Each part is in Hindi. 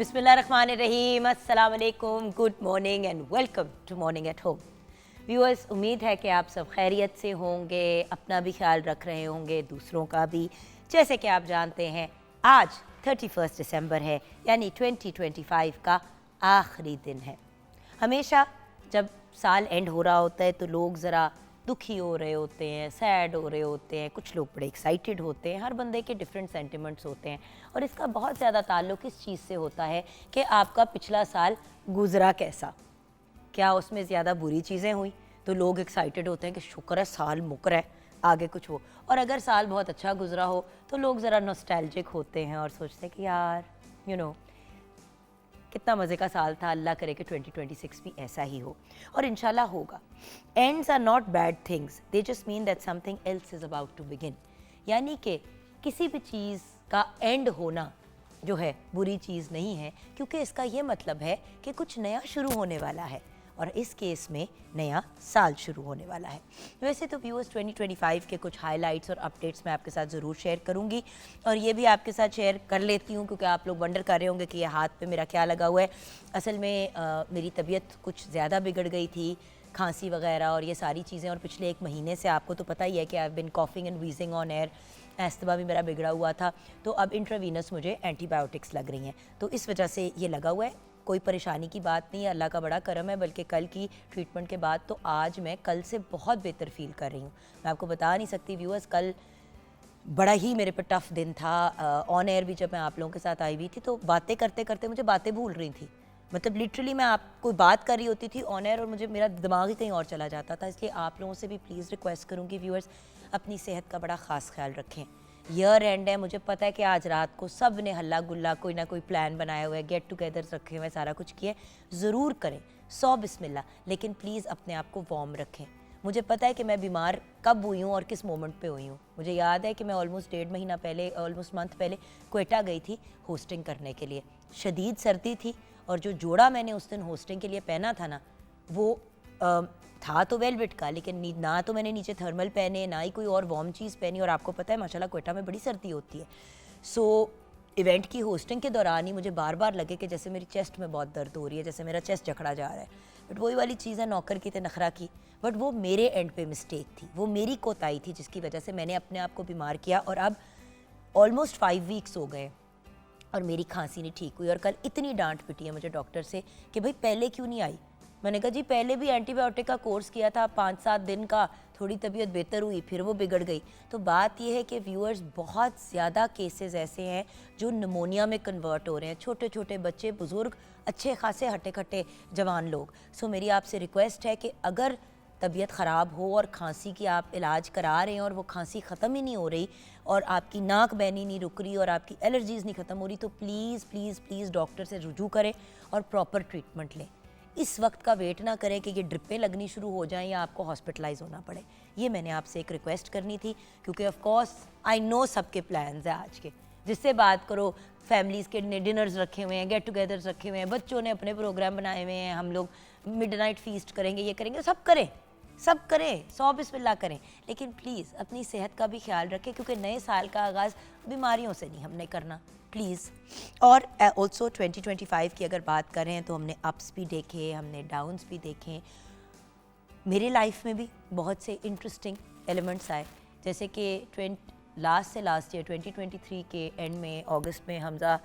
बिस्मिल्लाहिर्रहमानिर्रहीम, अस्सलाम वालेकुम, good morning and welcome to morning at home. Viewers, उम्मीद है कि आप सब खैरियत से होंगे, अपना भी ख्याल रख रहे होंगे, दूसरों का भी। जैसे कि आप जानते हैं आज 31 दिसंबर है, यानी 2025 का आखिरी दिन है। हमेशा जब साल एंड हो रहा होता है तो लोग ज़रा दुखी हो रहे होते हैं, सैड हो रहे होते हैं, कुछ लोग बड़े एक्साइटेड होते हैं। हर बंदे के डिफरेंट सेंटिमेंट्स होते हैं और इसका बहुत ज़्यादा ताल्लुक़ इस चीज़ से होता है कि आपका पिछला साल गुज़रा कैसा। क्या उसमें ज़्यादा बुरी चीज़ें हुई तो लोग एक्साइटेड होते हैं कि शुक्र है साल मुक रहा है, आगे कुछ हो। और अगर साल बहुत अच्छा गुज़रा हो तो लोग ज़रा नॉस्टैल्जिक होते हैं और सोचते हैं कि यार कितना मज़े का साल था, अल्लाह करे कि 2026 भी ऐसा ही हो, और इंशाल्लाह होगा। Ends are not bad things, they just mean that something else is about to begin. यानी कि किसी भी चीज़ का एंड होना जो है बुरी चीज़ नहीं है, क्योंकि इसका ये मतलब है कि कुछ नया शुरू होने वाला है, और इस केस में नया साल शुरू होने वाला है। वैसे तो व्यूअर्स 2025 के कुछ हाइलाइट्स और अपडेट्स मैं आपके साथ ज़रूर शेयर करूंगी, और ये भी आपके साथ शेयर कर लेती हूँ क्योंकि आप लोग वंडर कर रहे होंगे कि ये हाथ पे मेरा क्या लगा हुआ है। असल में मेरी तबीयत कुछ ज़्यादा बिगड़ गई थी, खांसी वगैरह और ये सारी चीज़ें, और पिछले 1 महीने से आपको तो पता ही है कि I have been coughing and wheezing on air. Asthma भी मेरा बिगड़ा हुआ था, तो अब इंट्रावीनस मुझे एंटीबायोटिक्स लग रही हैं, तो इस वजह से ये लगा हुआ है। कोई परेशानी की बात नहीं है, अल्लाह का बड़ा करम है। बल्कि कल की ट्रीटमेंट के बाद तो आज मैं कल से बहुत बेहतर फील कर रही हूँ। मैं आपको बता नहीं सकती व्यूअर्स, कल बड़ा ही मेरे पे टफ़ दिन था। ऑन एयर भी जब मैं आप लोगों के साथ आई हुई थी तो बातें करते करते मुझे बातें भूल रही थी। मतलब लिटरली मैं आप कोई बात कर रही होती थी ऑन एयर और मुझे मेरा दिमाग ही कहीं और चला जाता था। इसलिए आप लोगों से भी प्लीज़ रिक्वेस्ट करूँगी व्यूअर्स, अपनी सेहत का बड़ा ख़ास ख्याल रखें। ईयर एंड है, मुझे पता है कि आज रात को सब ने हल्ला गुल्ला कोई ना कोई प्लान बनाया हुआ है, गेट टुगेदर्स रखे हुए हैं, सारा कुछ किए। ज़रूर करें, 100 बिस्मिल्लाह, लेकिन प्लीज़ अपने आप को वार्म रखें। मुझे पता है कि मैं बीमार कब हुई हूँ और किस मोमेंट पे हुई हूँ। मुझे याद है कि मैं ऑलमोस्ट 1.5 महीना पहले, ऑलमोस्ट मंथ पहले क्वेटा गई थी होस्टिंग करने के लिए। शदीद सर्दी थी, और जो जोड़ा मैंने उस दिन होस्टिंग के लिए पहना था ना, वो था तो वेलवेट का, लेकिन ना तो मैंने नीचे थर्मल पहने, ना ही कोई और वार्म चीज़ पहनी। और आपको पता है माशाल्लाह क्वेटा में बड़ी सर्दी होती है। सो इवेंट की होस्टिंग के दौरान ही मुझे बार बार लगे कि जैसे मेरी चेस्ट में बहुत दर्द हो रही है, जैसे मेरा चेस्ट जकड़ा जा रहा है। बट वही वाली चीज़ है, नौकर की थे नखरा की, बट वो मेरे एंड पे मिस्टेक थी, वो मेरी कोताही थी, जिसकी वजह से मैंने अपने आप को बीमार किया। और अब ऑलमोस्ट 5 वीक्स हो गए और मेरी खांसी नहीं ठीक हुई। और कल इतनी डांट पिटी है मुझे डॉक्टर से कि भाई पहले क्यों नहीं आई। मैंने कहा जी पहले भी एंटीबायोटिक का कोर्स किया था 5-7 दिन का, थोड़ी तबीयत बेहतर हुई, फिर वो बिगड़ गई। तो बात यह है कि व्यूअर्स, बहुत ज़्यादा केसेस ऐसे हैं जो निमोनिया में कन्वर्ट हो रहे हैं, छोटे छोटे बच्चे, बुज़ुर्ग, अच्छे खासे हट्टे खट्टे जवान लोग। सो मेरी आपसे रिक्वेस्ट है कि अगर तबीयत ख़राब हो और खांसी की आप इलाज करा रहे हैं और वो खांसी ख़त्म ही नहीं हो रही, और आपकी नाक बहनी नहीं रुक रही, और आपकी एलर्जीज़ नहीं ख़त्म हो रही, तो प्लीज़ प्लीज़ प्लीज़ डॉक्टर से रुजू करें और प्रॉपर ट्रीटमेंट लें। इस वक्त का वेट ना करें कि ये ड्रिपें लगनी शुरू हो जाएं या आपको हॉस्पिटलाइज होना पड़े। ये मैंने आपसे एक रिक्वेस्ट करनी थी, क्योंकि ऑफ कोर्स आई नो सबके प्लान्स हैं आज के। जिससे बात करो, फैमिलीज़ के डिनर्स रखे हुए हैं, गेट टुगेदर्स रखे हुए हैं, बच्चों ने अपने प्रोग्राम बनाए हुए हैं, हम लोग मिडनाइट फीस्ट करेंगे, ये करेंगे, सब करें, सब करें, 100 बिस्मिल्लाह करें, लेकिन प्लीज़ अपनी सेहत का भी ख्याल रखें, क्योंकि नए साल का आगाज़ बीमारियों से नहीं हमने करना, प्लीज़। और ऑल्सो 2025 की अगर बात करें तो हमने अप्स भी देखे, हमने डाउन्स भी देखे। मेरी लाइफ में भी बहुत से इंटरेस्टिंग एलिमेंट्स आए, जैसे कि लास्ट ईयर 2023 के एंड में, अगस्त में हमज़ा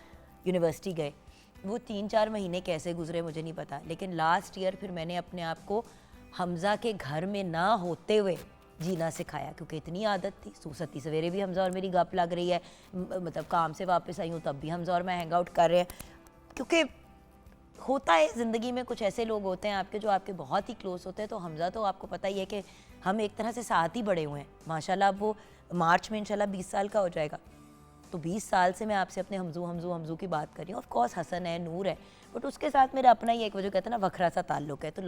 यूनिवर्सिटी गए। वो 3-4 महीने कैसे गुजरे मुझे नहीं पता, लेकिन लास्ट ईयर फिर मैंने अपने आप को हमज़ा के घर में ना होते हुए जीना सिखाया, क्योंकि इतनी आदत थी। सती सवेरे भी हमज़ा और मेरी गप लग रही है, मतलब काम से वापस आई हूँ तब भी हमज़ा और मैं हैंग आउट कर रहे हैं, क्योंकि होता है ज़िंदगी में कुछ ऐसे लोग होते हैं आपके जो आपके बहुत ही क्लोज होते हैं। तो हमज़ा तो आपको पता ही है कि हम एक तरह से साथ ही बड़े हुए हैं माशाल्लाह। अब वो मार्च में इंशाल्लाह 20 साल का हो जाएगा, तो 20 साल से मैं आपसे अपने हमजू की बात कर रही हूँ। ऑफ कोर्स हसन है, नूर है, बट उसके साथ मेरा अपना ही एक, वो जो कहते हैं ना, वखरा सा ताल्लुक है। तो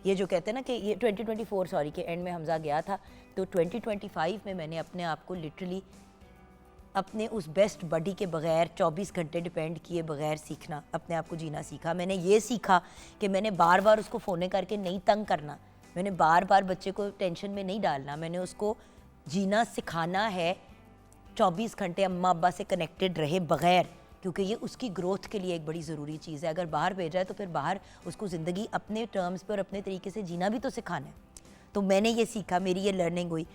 ये जो कहते हैं ना कि ये 2024 के एंड में हमज़ा गया था, तो 2025 में मैंने अपने आप को लिटरली अपने उस बेस्ट बडी के बगैर 24 घंटे डिपेंड किए बगैर सीखना, अपने आप को जीना सीखा। मैंने ये सीखा कि मैंने बार बार उसको फ़ोन करके नहीं तंग करना, मैंने बार बार बच्चे को टेंशन में नहीं डालना, मैंने उसको जीना सिखाना है 24 घंटे अम्मा अब्बा से कनेक्टेड रहे बगैर, क्योंकि ये उसकी ग्रोथ के लिए एक बड़ी ज़रूरी चीज़ है। अगर बाहर भेजा है तो फिर बाहर उसको ज़िंदगी अपने टर्म्स पर और अपने तरीके से जीना भी तो सिखाना है। तो मैंने ये सीखा, मेरी ये लर्निंग हुई।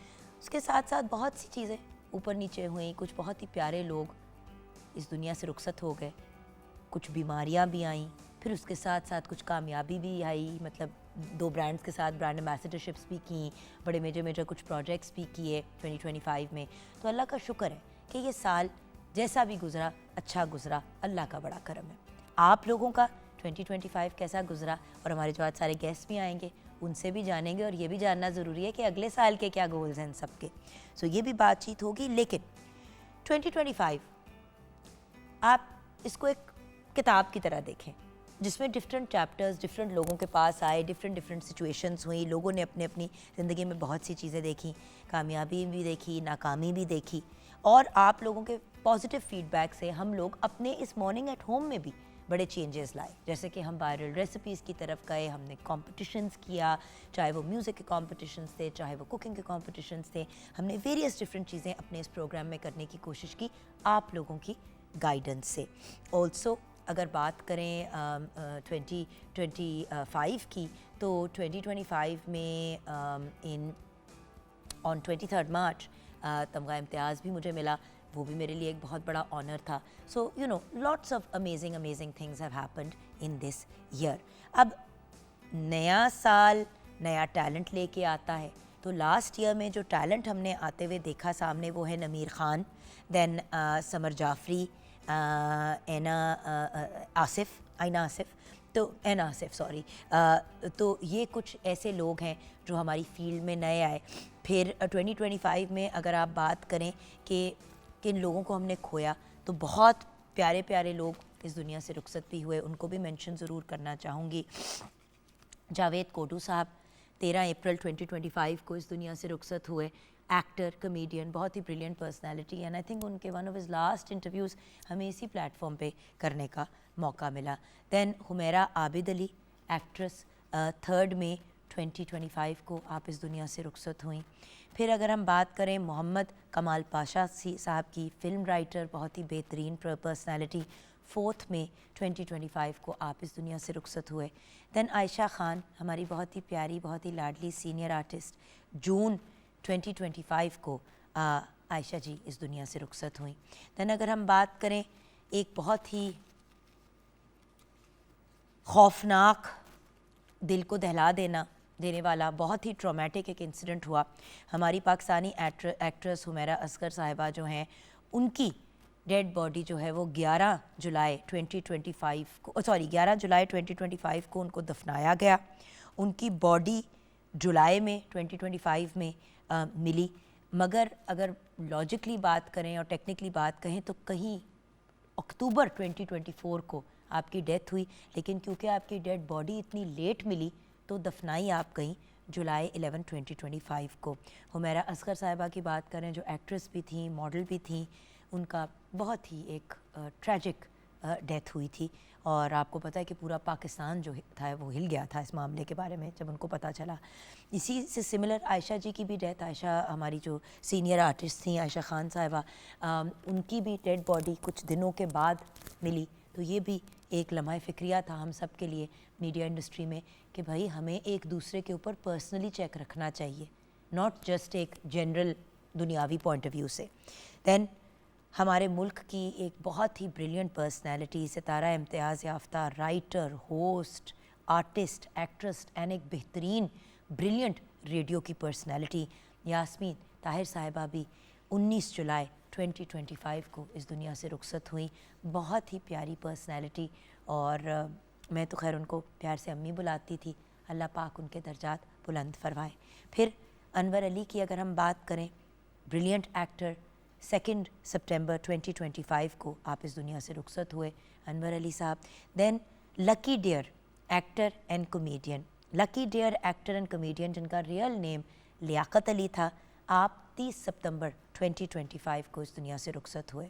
उसके साथ साथ बहुत सी चीज़ें ऊपर नीचे हुई, कुछ बहुत ही प्यारे लोग इस दुनिया से रुखसत हो गए, कुछ बीमारियां भी आईं, फिर उसके साथ साथ कुछ कामयाबी भी आई, मतलब 2 ब्रांड्स के साथ ब्रांड एम्बेसडरशिप्स भी की, बड़े मेजर कुछ प्रोजेक्ट्स भी किए 2025 में। तो अल्लाह का शुक्र है कि ये साल जैसा भी गुज़रा अच्छा गुज़रा, अल्लाह का बड़ा करम है। आप लोगों का 2025 कैसा गुज़रा, और हमारे जो आज सारे गेस्ट भी आएंगे उनसे भी जानेंगे, और ये भी जानना ज़रूरी है कि अगले साल के क्या गोल्स हैं सबके। सो ये भी बातचीत होगी। लेकिन 2025 आप इसको एक किताब की तरह देखें जिसमें डिफरेंट चैप्टर्स डिफरेंट लोगों के पास आए, डिफरेंट सिचुएशंस हुई, लोगों ने अपने अपनी ज़िंदगी में बहुत सी चीज़ें देखी, कामयाबी भी देखी, नाकामी भी देखी, और आप लोगों के पॉजिटिव फीडबैक से हम लोग अपने इस मॉर्निंग एट होम में भी बड़े चेंजेस लाए। जैसे कि हम वायरल रेसिपीज़ की तरफ गए, हमने कॉम्पिटिशन्स किया, चाहे वो म्यूज़िक के कॉम्पिटिशन्स थे, चाहे वो कुकिंग के कॉम्पिटिशन्स थे, हमने वेरियस डिफरेंट चीज़ें अपने इस प्रोग्राम में करने की कोशिश की आप लोगों की गाइडेंस से। ऑल्सो अगर बात करें 2025 की, तो 2025 में ऑन 23 मार्च तमगा इम्तियाज़ भी मुझे मिला, वो भी मेरे लिए एक बहुत बड़ा ऑनर था। So you know lots of amazing things have happened in this year. अब नया साल नया टैलेंट लेके आता है, तो लास्ट ईयर में जो टैलेंट हमने आते हुए देखा सामने वो है नमीर ख़ान, देन समर जाफरी, आइना आसिफ, सॉरी। तो ये कुछ ऐसे लोग हैं जो हमारी फील्ड में नए आए। फिर 2025 में अगर आप बात करें कि किन लोगों को हमने खोया, तो बहुत प्यारे प्यारे लोग इस दुनिया से रुखसत भी हुए, उनको भी मेंशन ज़रूर करना चाहूँगी। जावेद कोटू साहब 13 अप्रैल 2025 को इस दुनिया से रुखसत हुए। एक्टर, कमेडियन, बहुत ही brilliant personality, and I think उनके one of his last interviews हमें इसी प्लेटफॉर्म पे करने का मौका मिला। दैन हुमैरा आबिद अली एक्ट्रेस 3 मई 2025 को आप इस दुनिया से रुखसत हुई। फिर अगर हम बात करें मोहम्मद कमाल पाशा साहब की, फ़िल्म राइटर, बहुत ही बेहतरीन पर्सनालिटी, 4 मई 2025 को आप इस दुनिया से रुखसत हुए। दैन आयशा ख़ान हमारी बहुत ही प्यारी, बहुत ही लाडली सीनियर आर्टिस्ट, जून 2025 को आयशा जी इस दुनिया से रुखसत हुई। दैन अगर हम बात करें एक बहुत ही खौफनाक, दिल को दहला देने वाला, बहुत ही ट्रॉमेटिक एक इंसिडेंट हुआ। हमारी पाकिस्तानी एक्ट्रेस हुमैरा असगर साहिबा जो हैं, उनकी डेड बॉडी जो है वो 11 जुलाई 2025 को उनको दफनाया गया। उनकी बॉडी जुलाई में 2025 में मिली, मगर अगर लॉजिकली बात करें और टेक्निकली बात कहें तो कहीं अक्टूबर 2024 को आपकी डेथ हुई, लेकिन क्योंकि आपकी डेड बॉडी इतनी लेट मिली तो दफनाई आप कहीं जुलाई 11, 2025 को। हुमैरा असगर साहिबा की बात करें जो एक्ट्रेस भी थी, मॉडल भी थी, उनका बहुत ही एक ट्रैजिक डेथ हुई थी, और आपको पता है कि पूरा पाकिस्तान जो था वो हिल गया था इस मामले के बारे में जब उनको पता चला। इसी से सिमिलर आयशा जी की भी डेथ, आयशा हमारी जो सीनियर आर्टिस्ट थी आयशा ख़ान साहिबा, उनकी भी डेड बॉडी कुछ दिनों के बाद मिली। तो ये भी एक लम्हा फ़िक्रिया था हम सब के लिए मीडिया इंडस्ट्री में कि भाई हमें एक दूसरे के ऊपर पर्सनली चेक रखना चाहिए, नॉट जस्ट एक जनरल दुनियावी पॉइंट ऑफ व्यू से। दैन हमारे मुल्क की एक बहुत ही ब्रिलियंट पर्सनैलिटी, सितारा इम्तियाज़ याफ्ता writer, host, artist, actress and एक बेहतरीन ब्रिलियंट रेडियो की पर्सनैलिटी यास्मीन ताहिर साहिबा भी 19 जुलाई 2025 को इस दुनिया से रुखसत हुई। बहुत ही प्यारी पर्सनैलिटी, और मैं तो खैर उनको प्यार से अम्मी बुलाती थी, अल्लाह पाक उनके दर्जात बुलंद फरमाए। फिर अनवर अली की अगर हम बात करें, ब्रिलियंट एक्टर, 2 सितंबर 2025 को आप इस दुनिया से रुखसत हुए अनवर अली साहब। Then lucky dear actor and comedian, lucky dear actor and comedian जिनका रियल नेम लियाकत अली था, आप 30 सितंबर 2025 को इस दुनिया से रुखसत हुए।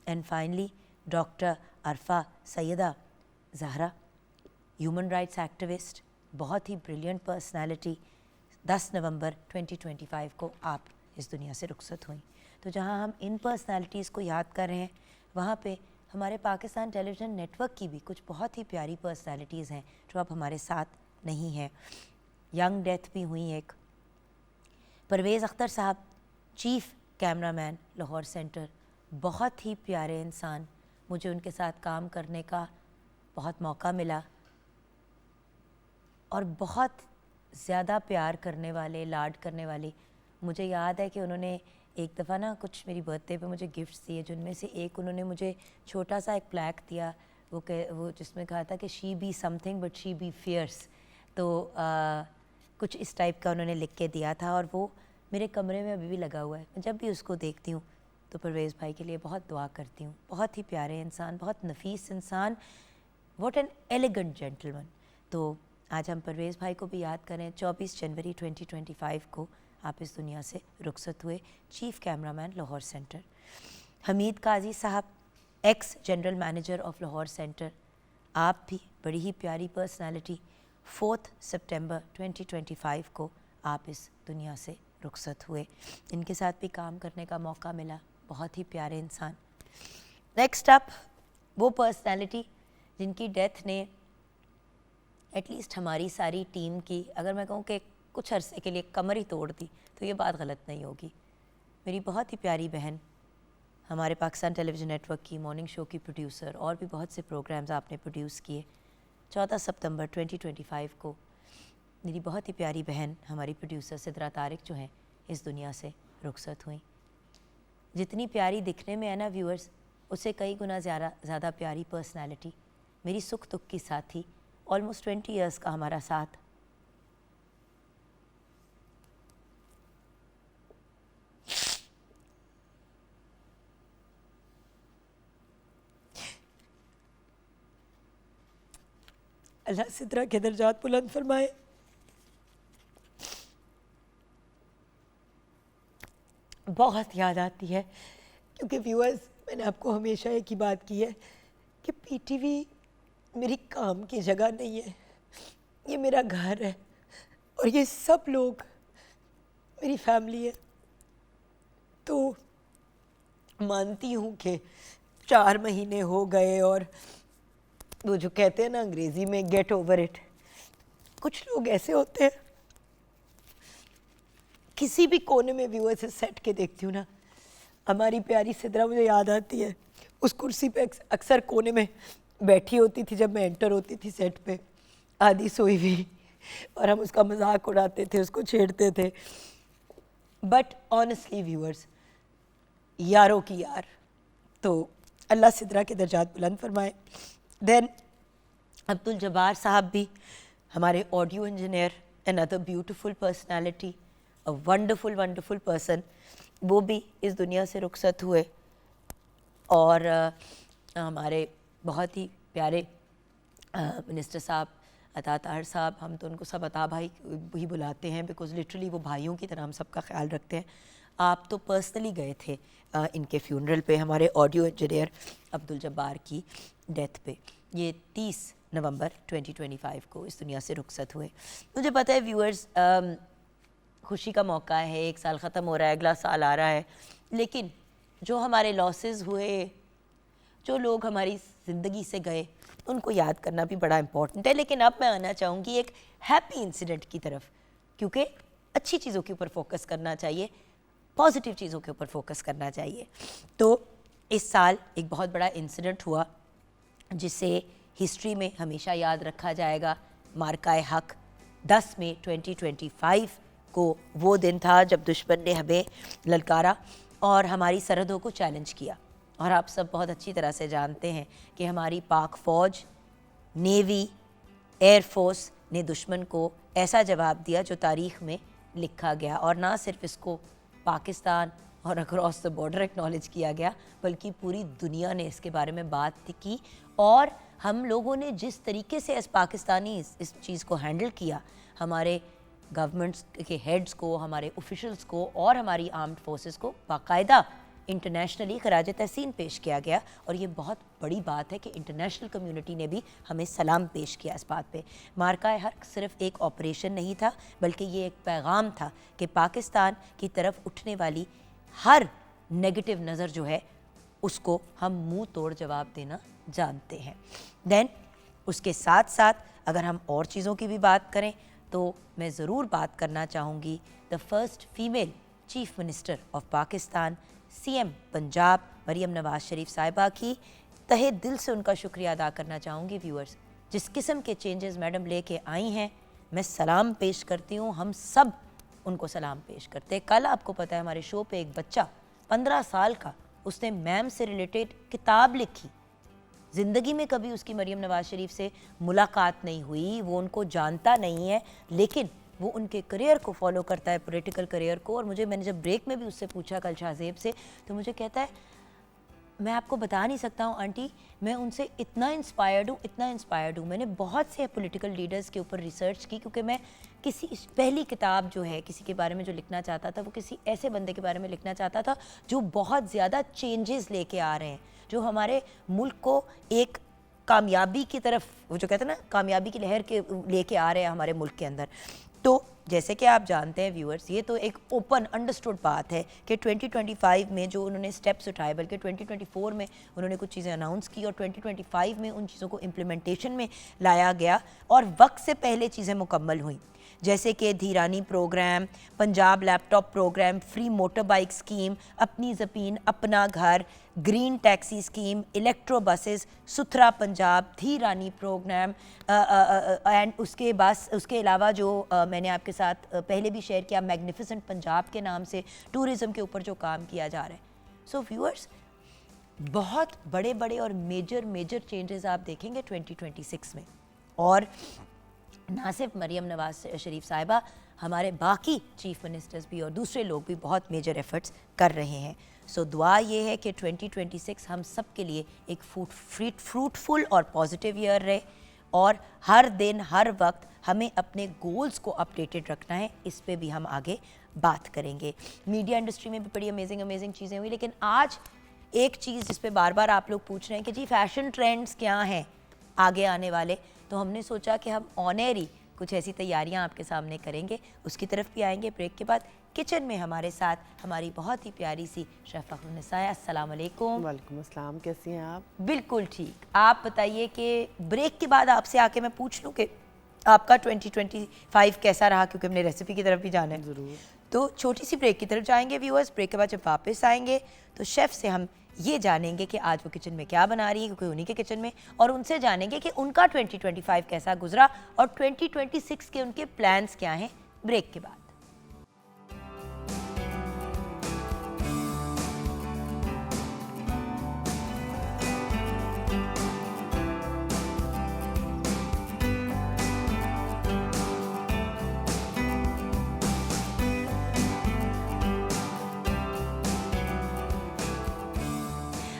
And finally doctor Arfa Syeda Zehra, human rights activist, बहुत ही ब्रिलियंट पर्सनालिटी, 10 नवंबर 2025 को आप इस दुनिया से रुखसत हुई। तो जहाँ हम इन पर्सनालिटीज़ को याद कर रहे हैं, वहाँ पे हमारे पाकिस्तान टेलीविज़न नेटवर्क की भी कुछ बहुत ही प्यारी पर्सनालिटीज़ हैं जो अब हमारे साथ नहीं हैं। यंग डेथ भी हुई एक। परवेज़ अख्तर साहब, चीफ़ कैमरामैन लाहौर सेंटर, बहुत ही प्यारे इंसान, मुझे उनके साथ काम करने का बहुत मौका मिला और बहुत ज़्यादा प्यार करने वाले, लाड करने वाले। मुझे याद है कि उन्होंने एक दफ़ा ना कुछ मेरी बर्थडे पे मुझे गिफ्ट्स दिए, जिनमें से एक उन्होंने मुझे छोटा सा एक प्लैक दिया, वो जिसमें कहा था कि she be something but she be fierce. तो कुछ इस टाइप का उन्होंने लिख के दिया था और वो मेरे कमरे में अभी भी लगा हुआ है। जब भी उसको देखती हूँ तो परवेज़ भाई के लिए बहुत दुआ करती हूँ। बहुत ही प्यारे इंसान, बहुत नफीस इंसान, व्हाट एन एलिगेंट जेंटलमैन। तो आज हम परवेज़ भाई को भी याद करें। 24 जनवरी 2025 को आप इस दुनिया से रुखसत हुए, chief cameraman Lahore centre. Hameed Qazi साहब, ex general manager of Lahore centre, आप भी बड़ी ही प्यारी पर्सनालिटी। 4 सितंबर 2025 को आप इस दुनिया से रुखसत हुए। इनके साथ भी काम करने का मौका मिला, बहुत ही प्यारे इंसान। नेक्स्ट अप, वो पर्सनालिटी जिनकी डेथ ने एटलीस्ट हमारी सारी टीम की, अगर मैं कहूँ कि कुछ अरसे के लिए कमर ही तोड़ दी तो ये बात गलत नहीं होगी। मेरी बहुत ही प्यारी बहन, हमारे पाकिस्तान टेलीविज़न नेटवर्क की मॉर्निंग शो की प्रोड्यूसर, और भी बहुत से प्रोग्राम्स आपने प्रोड्यूस किए। 14 सितंबर 2025 को मेरी बहुत ही प्यारी बहन, हमारी प्रोड्यूसर सिद्रा तारिक जो हैं, इस दुनिया से रुखसत हुई। जितनी प्यारी दिखने में है ना व्यूअर्स, उससे कई गुना ज़्यादा प्यारी पर्सनालिटी, मेरी सुख दुख की साथी, ऑलमोस्ट 20 ईयर्स का हमारा साथ। अल्लाह सिद्रा के दर्जात बुलंद फरमाए। बहुत याद आती है क्योंकि व्यूअर्स, मैंने आपको हमेशा एक ही बात की है कि पीटीवी मेरी काम की जगह नहीं है, ये मेरा घर है और ये सब लोग मेरी फैमिली है। तो मानती हूँ कि 4 महीने हो गए और वो जो कहते हैं ना अंग्रेज़ी में गेट ओवर इट। कुछ लोग ऐसे होते हैं, किसी भी कोने में व्यूअर से सेट के देखती हूँ ना, हमारी प्यारी सिद्रा मुझे याद आती है। उस कुर्सी पे अक्सर कोने में बैठी होती थी जब मैं एंटर होती थी सेट पे, आधी सोई हुई, और हम उसका मजाक उड़ाते थे, उसको छेड़ते थे। बट ऑनेस्टली व्यूअर्स, यारों की यार, तो अल्लाह सिद्रा के दर्जात बुलंद फरमाए। देन अब्दुल जब्बार साहब भी हमारे audio engineer, another beautiful personality, a wonderful person, वो भी इस दुनिया से रुखसत हुए। और हमारे बहुत ही प्यारे मिनिस्टर साहब अता ताहिर साहब, हम तो उनको सब अता भाई ही बुलाते हैं बिकॉज़ लिटरली वो भाइयों की तरह हम सबका ख्याल रखते हैं। आप तो पर्सनली गए थे इनके फ्यूनरल पे, हमारे ऑडियो इंजीनियर अब्दुल जब्बार की डेथ पे। ये 30 नवंबर 2025 को इस दुनिया से रुखसत हुए। मुझे पता है व्यूअर्स, खुशी का मौका है, एक साल ख़त्म हो रहा है, अगला साल आ रहा है, लेकिन जो हमारे लॉसेस हुए, जो लोग हमारी ज़िंदगी से गए, उनको याद करना भी बड़ा इम्पॉर्टेंट है। लेकिन अब मैं आना चाहूँगी एक हैप्पी इंसिडेंट की तरफ, क्योंकि अच्छी चीज़ों के ऊपर फोकस करना चाहिए, पॉजिटिव चीज़ों के ऊपर फोकस करना चाहिए। तो इस साल एक बहुत बड़ा इंसिडेंट हुआ जिसे हिस्ट्री में हमेशा याद रखा जाएगा। मार्काए हक 10 मई 2025 को वो दिन था जब दुश्मन ने हमें ललकारा और हमारी सरहदों को चैलेंज किया। और आप सब बहुत अच्छी तरह से जानते हैं कि हमारी पाक फ़ौज, नेवी, एयरफोर्स ने दुश्मन को ऐसा जवाब दिया जो तारीख़ में लिखा गया, और ना सिर्फ इसको पाकिस्तान और अक्रॉस द बॉर्डर एक्नॉलेज किया गया, बल्कि पूरी दुनिया ने इसके बारे में बात की। और हम लोगों ने जिस तरीके से एज पाकिस्तानी इस चीज़ को हैंडल किया, हमारे गवर्नमेंट्स के हेड्स को, हमारे ऑफिशियल्स को और हमारी आर्म्ड फोर्सेस को बाकायदा इंटरनेशनली खराज तहसीन पेश किया गया। और ये बहुत बड़ी बात है कि इंटरनेशनल कम्युनिटी ने भी हमें सलाम पेश किया इस बात पे। मार्काए हक सिर्फ एक ऑपरेशन नहीं था, बल्कि ये एक पैगाम था कि पाकिस्तान की तरफ उठने वाली हर नेगेटिव नज़र जो है उसको हम मुंह तोड़ जवाब देना जानते हैं। देन उसके साथ साथ अगर हम और चीज़ों की भी बात करें तो मैं ज़रूर बात करना चाहूँगी the first female chief minister of Pakistan, CM Punjab Maryam Nawaz Sharif साहिबा की। तहे दिल से उनका शुक्रिया अदा करना चाहूँगी व्यूअर्स, जिस किस्म के चेंजेस मैडम लेके आई हैं, मैं सलाम पेश करती हूँ, हम सब उनको सलाम पेश करते हैं। कल आपको पता है हमारे शो पे एक बच्चा 15 साल का, उसने मैम से रिलेटेड किताब लिखी। ज़िंदगी में कभी उसकी मरियम नवाज शरीफ से मुलाकात नहीं हुई, वो उनको जानता नहीं है, लेकिन वो उनके करियर को फॉलो करता है, पॉलिटिकल करियर को। और मैंने जब ब्रेक में भी उससे पूछा कल शाहजेब से, तो मुझे कहता है मैं आपको बता नहीं सकता हूँ आंटी, मैं उनसे इतना इंस्पायर्ड हूँ। मैंने बहुत से पॉलिटिकल लीडर्स के ऊपर रिसर्च की, क्योंकि मैं किसी पहली किताब जो है किसी के बारे में जो लिखना चाहता था, वो किसी ऐसे बंदे के बारे में लिखना चाहता था जो बहुत ज़्यादा चेंजेस लेके आ रहे हैं, जो हमारे मुल्क को एक कामयाबी की तरफ, वो जो कहते हैं ना कामयाबी की लहर के लेके आ रहे हैं हमारे मुल्क के अंदर। तो जैसे कि आप जानते हैं व्यूअर्स, ये तो एक ओपन अंडरस्टूड बात है कि 2025 में जो उन्होंने स्टेप्स उठाए, बल्कि 2024 में उन्होंने कुछ चीज़ें अनाउंस की और 2025 में उन चीज़ों को इम्प्लीमेंटेशन में लाया गया और वक्त से पहले चीज़ें मुकम्मल हुई, जैसे कि Dheerani programme, Punjab laptop programme, free motor bike scheme, अपनी ज़मीन अपना घर, green taxi scheme, electro buses, सुथरा पंजाब, धीरानी प्रोग्राम एंड उसके अलावा जो मैंने आपके साथ पहले भी शेयर किया, मैग्निफिसेंट पंजाब के नाम से टूरिज़म के ऊपर जो काम किया जा रहा है। सो व्यूअर्स, बहुत बड़े बड़े और मेजर चेंजेस आप देखेंगे 2026 में। और ना सिर्फ मरियम नवाज शरीफ साहिबा, हमारे बाकी चीफ मिनिस्टर्स भी और दूसरे लोग भी बहुत मेजर एफर्ट्स कर रहे हैं। सो दुआ ये है कि 2026 हम सब के लिए एक फ्रूटफुल और पॉजिटिव ईयर रहे, और हर दिन हर वक्त हमें अपने गोल्स को अपडेटेड रखना है। इस पे भी हम आगे बात करेंगे। मीडिया इंडस्ट्री में भी बड़ी अमेजिंग चीज़ें हुई, लेकिन आज एक चीज़ जिस पे बार बार आप लोग पूछ रहे हैं कि जी फैशन ट्रेंड्स क्या हैं आगे आने वाले, तो हमने सोचा कि हम ऑन एयर ही कुछ ऐसी तैयारियां आपके सामने करेंगे, उसकी तरफ भी आएंगे ब्रेक के बाद। किचन में हमारे साथ हमारी बहुत ही प्यारी सी शेफ़ फ़खरुन्निसा। अस्सलाम वालेकुम। वालेकुम अस्सलाम, कैसी हैं आप? बिल्कुल ठीक। आप बताइए कि ब्रेक के बाद आपसे आके मैं पूछ लूँ कि आपका 2025 कैसा रहा, क्योंकि हमने रेसिपी की तरफ भी जाना है। ज़रूर। तो छोटी सी ब्रेक की तरफ जाएंगे व्यूअर्स। ब्रेक के बाद जब वापस आएंगे तो शेफ़ से हम ये जानेंगे कि आज वो किचन में क्या बना रही है, क्योंकि उन्हीं के किचन में, और उनसे जानेंगे कि उनका 2025 कैसा गुजरा और 2026 के उनके प्लान्स क्या हैं। ब्रेक के बाद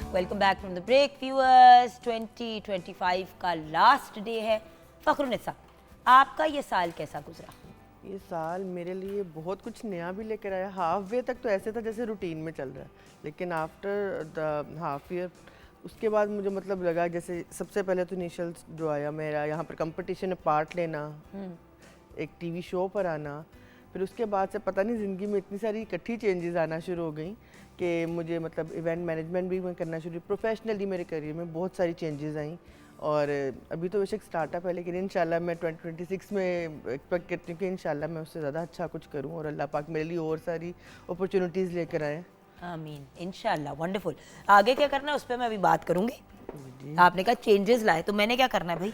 welcome back from the break viewers. 2025 का लास्ट डे है। फ़खरुन्निसा, आपका ये साल कैसा गुजरा? ये साल मेरे लिए बहुत कुछ नया भी लेकर आया। हाफ वे तक तो ऐसे था जैसे रूटीन में चल रहा है, लेकिन आफ्टर द हाफ ईयर उसके बाद मुझे मतलब लगा, जैसे सबसे पहले तो इनिशियल जो आया मेरा यहाँ पर कंपटीशन में पार्ट लेना, एक टीवी शो पर आना, फिर उसके बाद से पता नहीं ज़िंदगी में इतनी सारी इकट्ठी चेंजेस आना शुरू हो गई कि मुझे मतलब इवेंट मैनेजमेंट भी मैं करना शुरू, प्रोफेशनली मेरे करियर में बहुत सारी चेंजेस आई। और अभी तो बेशक स्टार्टअप है, लेकिन इंशाल्लाह मैं 2026 में एक्सपेक्ट करती हूँ कि इंशाल्लाह मैं उससे ज़्यादा अच्छा कुछ करूँ और अल्लाह पाक मेरे लिए और सारी अपॉर्चुनिटीज़ लेकर आए। आमीन, इंशाल्लाह। वंडरफुल। आगे क्या करना है उस पर मैं अभी बात करूँगी। आपने कहा चेंजेस लाए, तो मैंने क्या करना है भाई?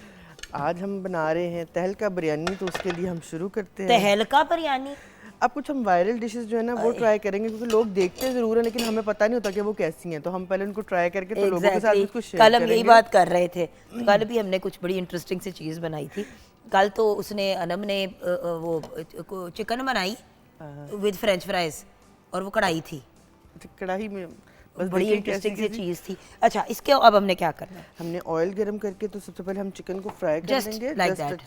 आज हम बना रहे हैं तहलका बिरयानी, तो उसके लिए हम शुरू करते हैं। तहलका बिरयानी? अब कुछ हम वायरल डिशेस जो है ना वो ट्राई करेंगे, क्योंकि लोग देखते ज़रूर है लेकिन हमें पता नहीं होता कि वो कैसी हैं, तो हम पहले उनको ट्राई करके तो लोगों के साथ उसको शेयर कल हम करेंगे। यही बात कर रहे थे। तो कल भी हमने कुछ बड़ी इंटरेस्टिंग सी चीज़ बनाई थी। कल तो उसने अनम ने वो चिकन बनाई विद फ्रेंच फ्राइज, और वो कढ़ाई थी, कढ़ाई में बस बड़ी इंटरेस्टिंग सी चीज़ थी। अच्छा, इसके अब हमने क्या करना है? हमने ऑयल गरम करके तो सबसे पहले हम चिकन को फ्राई कर देंगे लाइक दैट।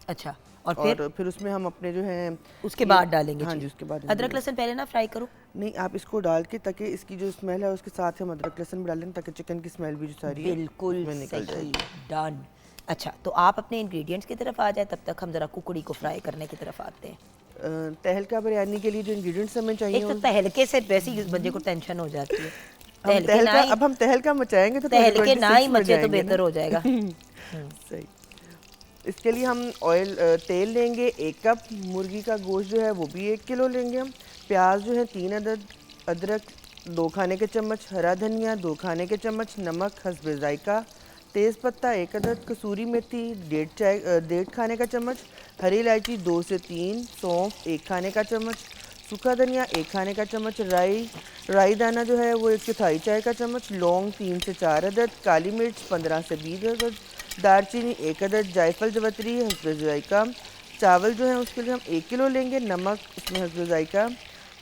अच्छा, और फिर उसमें हम अपने जो है उसके बाद डालेंगे। हाँ जी, उसके बाद अदरक लहसुन पहले ना फ्राई करो? नहीं, आप इसको डाल के ताकि इसकी जो स्मेल है उसके साथ हम अदरक लहसुन भी डालें ताकि चिकन की स्मेल भी जो सारी बिल्कुल सही, डन। अच्छा, तो आप अपने इंग्रेडिएंट्स की तरफ आ जाए, तब तक हम जरा कुकड़ी को फ्राई करने की तरफ आते हैं। तहलका बिरयानी के लिए जो इंग्रेडिएंट्स हमें चाहिए, एक तो तहलके से वैसे ही बंदे को टेंशन हो जाती है। अब हम तहलका मचाएंगे तो तहलके ना ही 2026 में मचे तो जाएंगे बेहतर ना। हो जाएगा। सही। इसके लिए हम तेल लेंगे 1 कप, मुर्गी का गोश्त जो है वो भी 1 किलो लेंगे हम। प्याज जो है 3 अदद, अदरक 2 खाने के चम्मच, हरा धनिया 2 खाने के चम्मच, नमक हस्बे जायका, तेज़ पत्ता 1 अदद, कसूरी मेथी 1.5 खाने का चम्मच, हरी इलायची 2 से 3, सौंफ 1 खाने का चम्मच, सूखा धनिया 1 खाने का चम्मच, राई दाना जो है वो 1/4 चाय का चम्मच, लौंग 3 से 4 अदद, काली मिर्च 15 से 20 अदद, दालचीनी 1 अदद, जायफल जवतरी हस्बे जायका। चावल जो है उसके लिए हम 1 किलो लेंगे, नमक इसमें हस्बे जायका,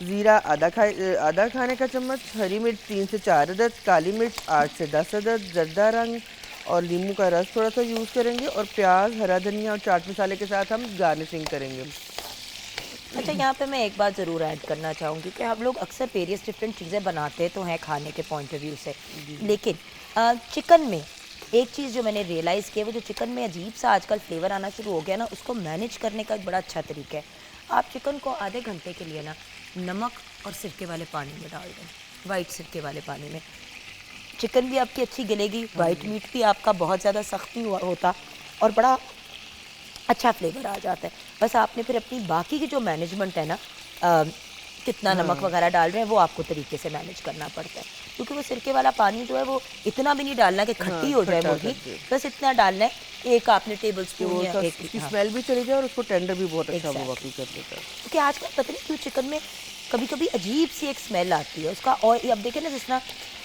ज़ीरा आधा खाने का चम्मच, हरी मिर्च 3 से 4 अदद, काली मिर्च 8 से 10 अदद, जर्दा रंग और नींबू का रस थोड़ा सा यूज़ करेंगे, और प्याज हरा धनिया और चाट मसाले के साथ हम गार्निशिंग करेंगे। अच्छा, यहाँ पे मैं एक बात ज़रूर ऐड करना चाहूँगी कि हम लोग अक्सर वेरियस डिफरेंट चीज़ें बनाते तो हैं खाने के पॉइंट ऑफ व्यू से, लेकिन चिकन में एक चीज़ जो मैंने रियलाइज़ किया, वो जो चिकन में अजीब सा आजकल फ्लेवर आना शुरू हो गया ना, उसको मैनेज करने का एक बड़ा अच्छा तरीका है। आप चिकन को आधे घंटे के लिए ना नमक और सिरके वाले पानी में डाल दें, वाइट सिरके वाले पानी में। चिकन भी आपकी अच्छी गलेगी, वाइट मीट भी आपका बहुत ज़्यादा सख्त नहीं होता और बड़ा अच्छा फ्लेवर आ जाता है। बस आपने फिर अपनी बाकी की जो मैनेजमेंट है ना, कितना नमक वगैरह डाल रहे हैं वो आपको तरीके से मैनेज करना पड़ता है, क्योंकि वो सिरके वाला पानी जो है वो इतना भी नहीं डालना कि खट्टी हो जाए मुर्गी, बस इतना डालना है एक आपने टेबल स्पून या एक, उसकी स्मेल भी चली जाए और उसको टेंडर भी बहुत अच्छा वो वाकई कर देता है। क्योंकि आजकल पता नहीं क्यों चिकन में कभी कभी अजीब सी एक स्मेल आती है उसका, और अब देखें ना जिस तरह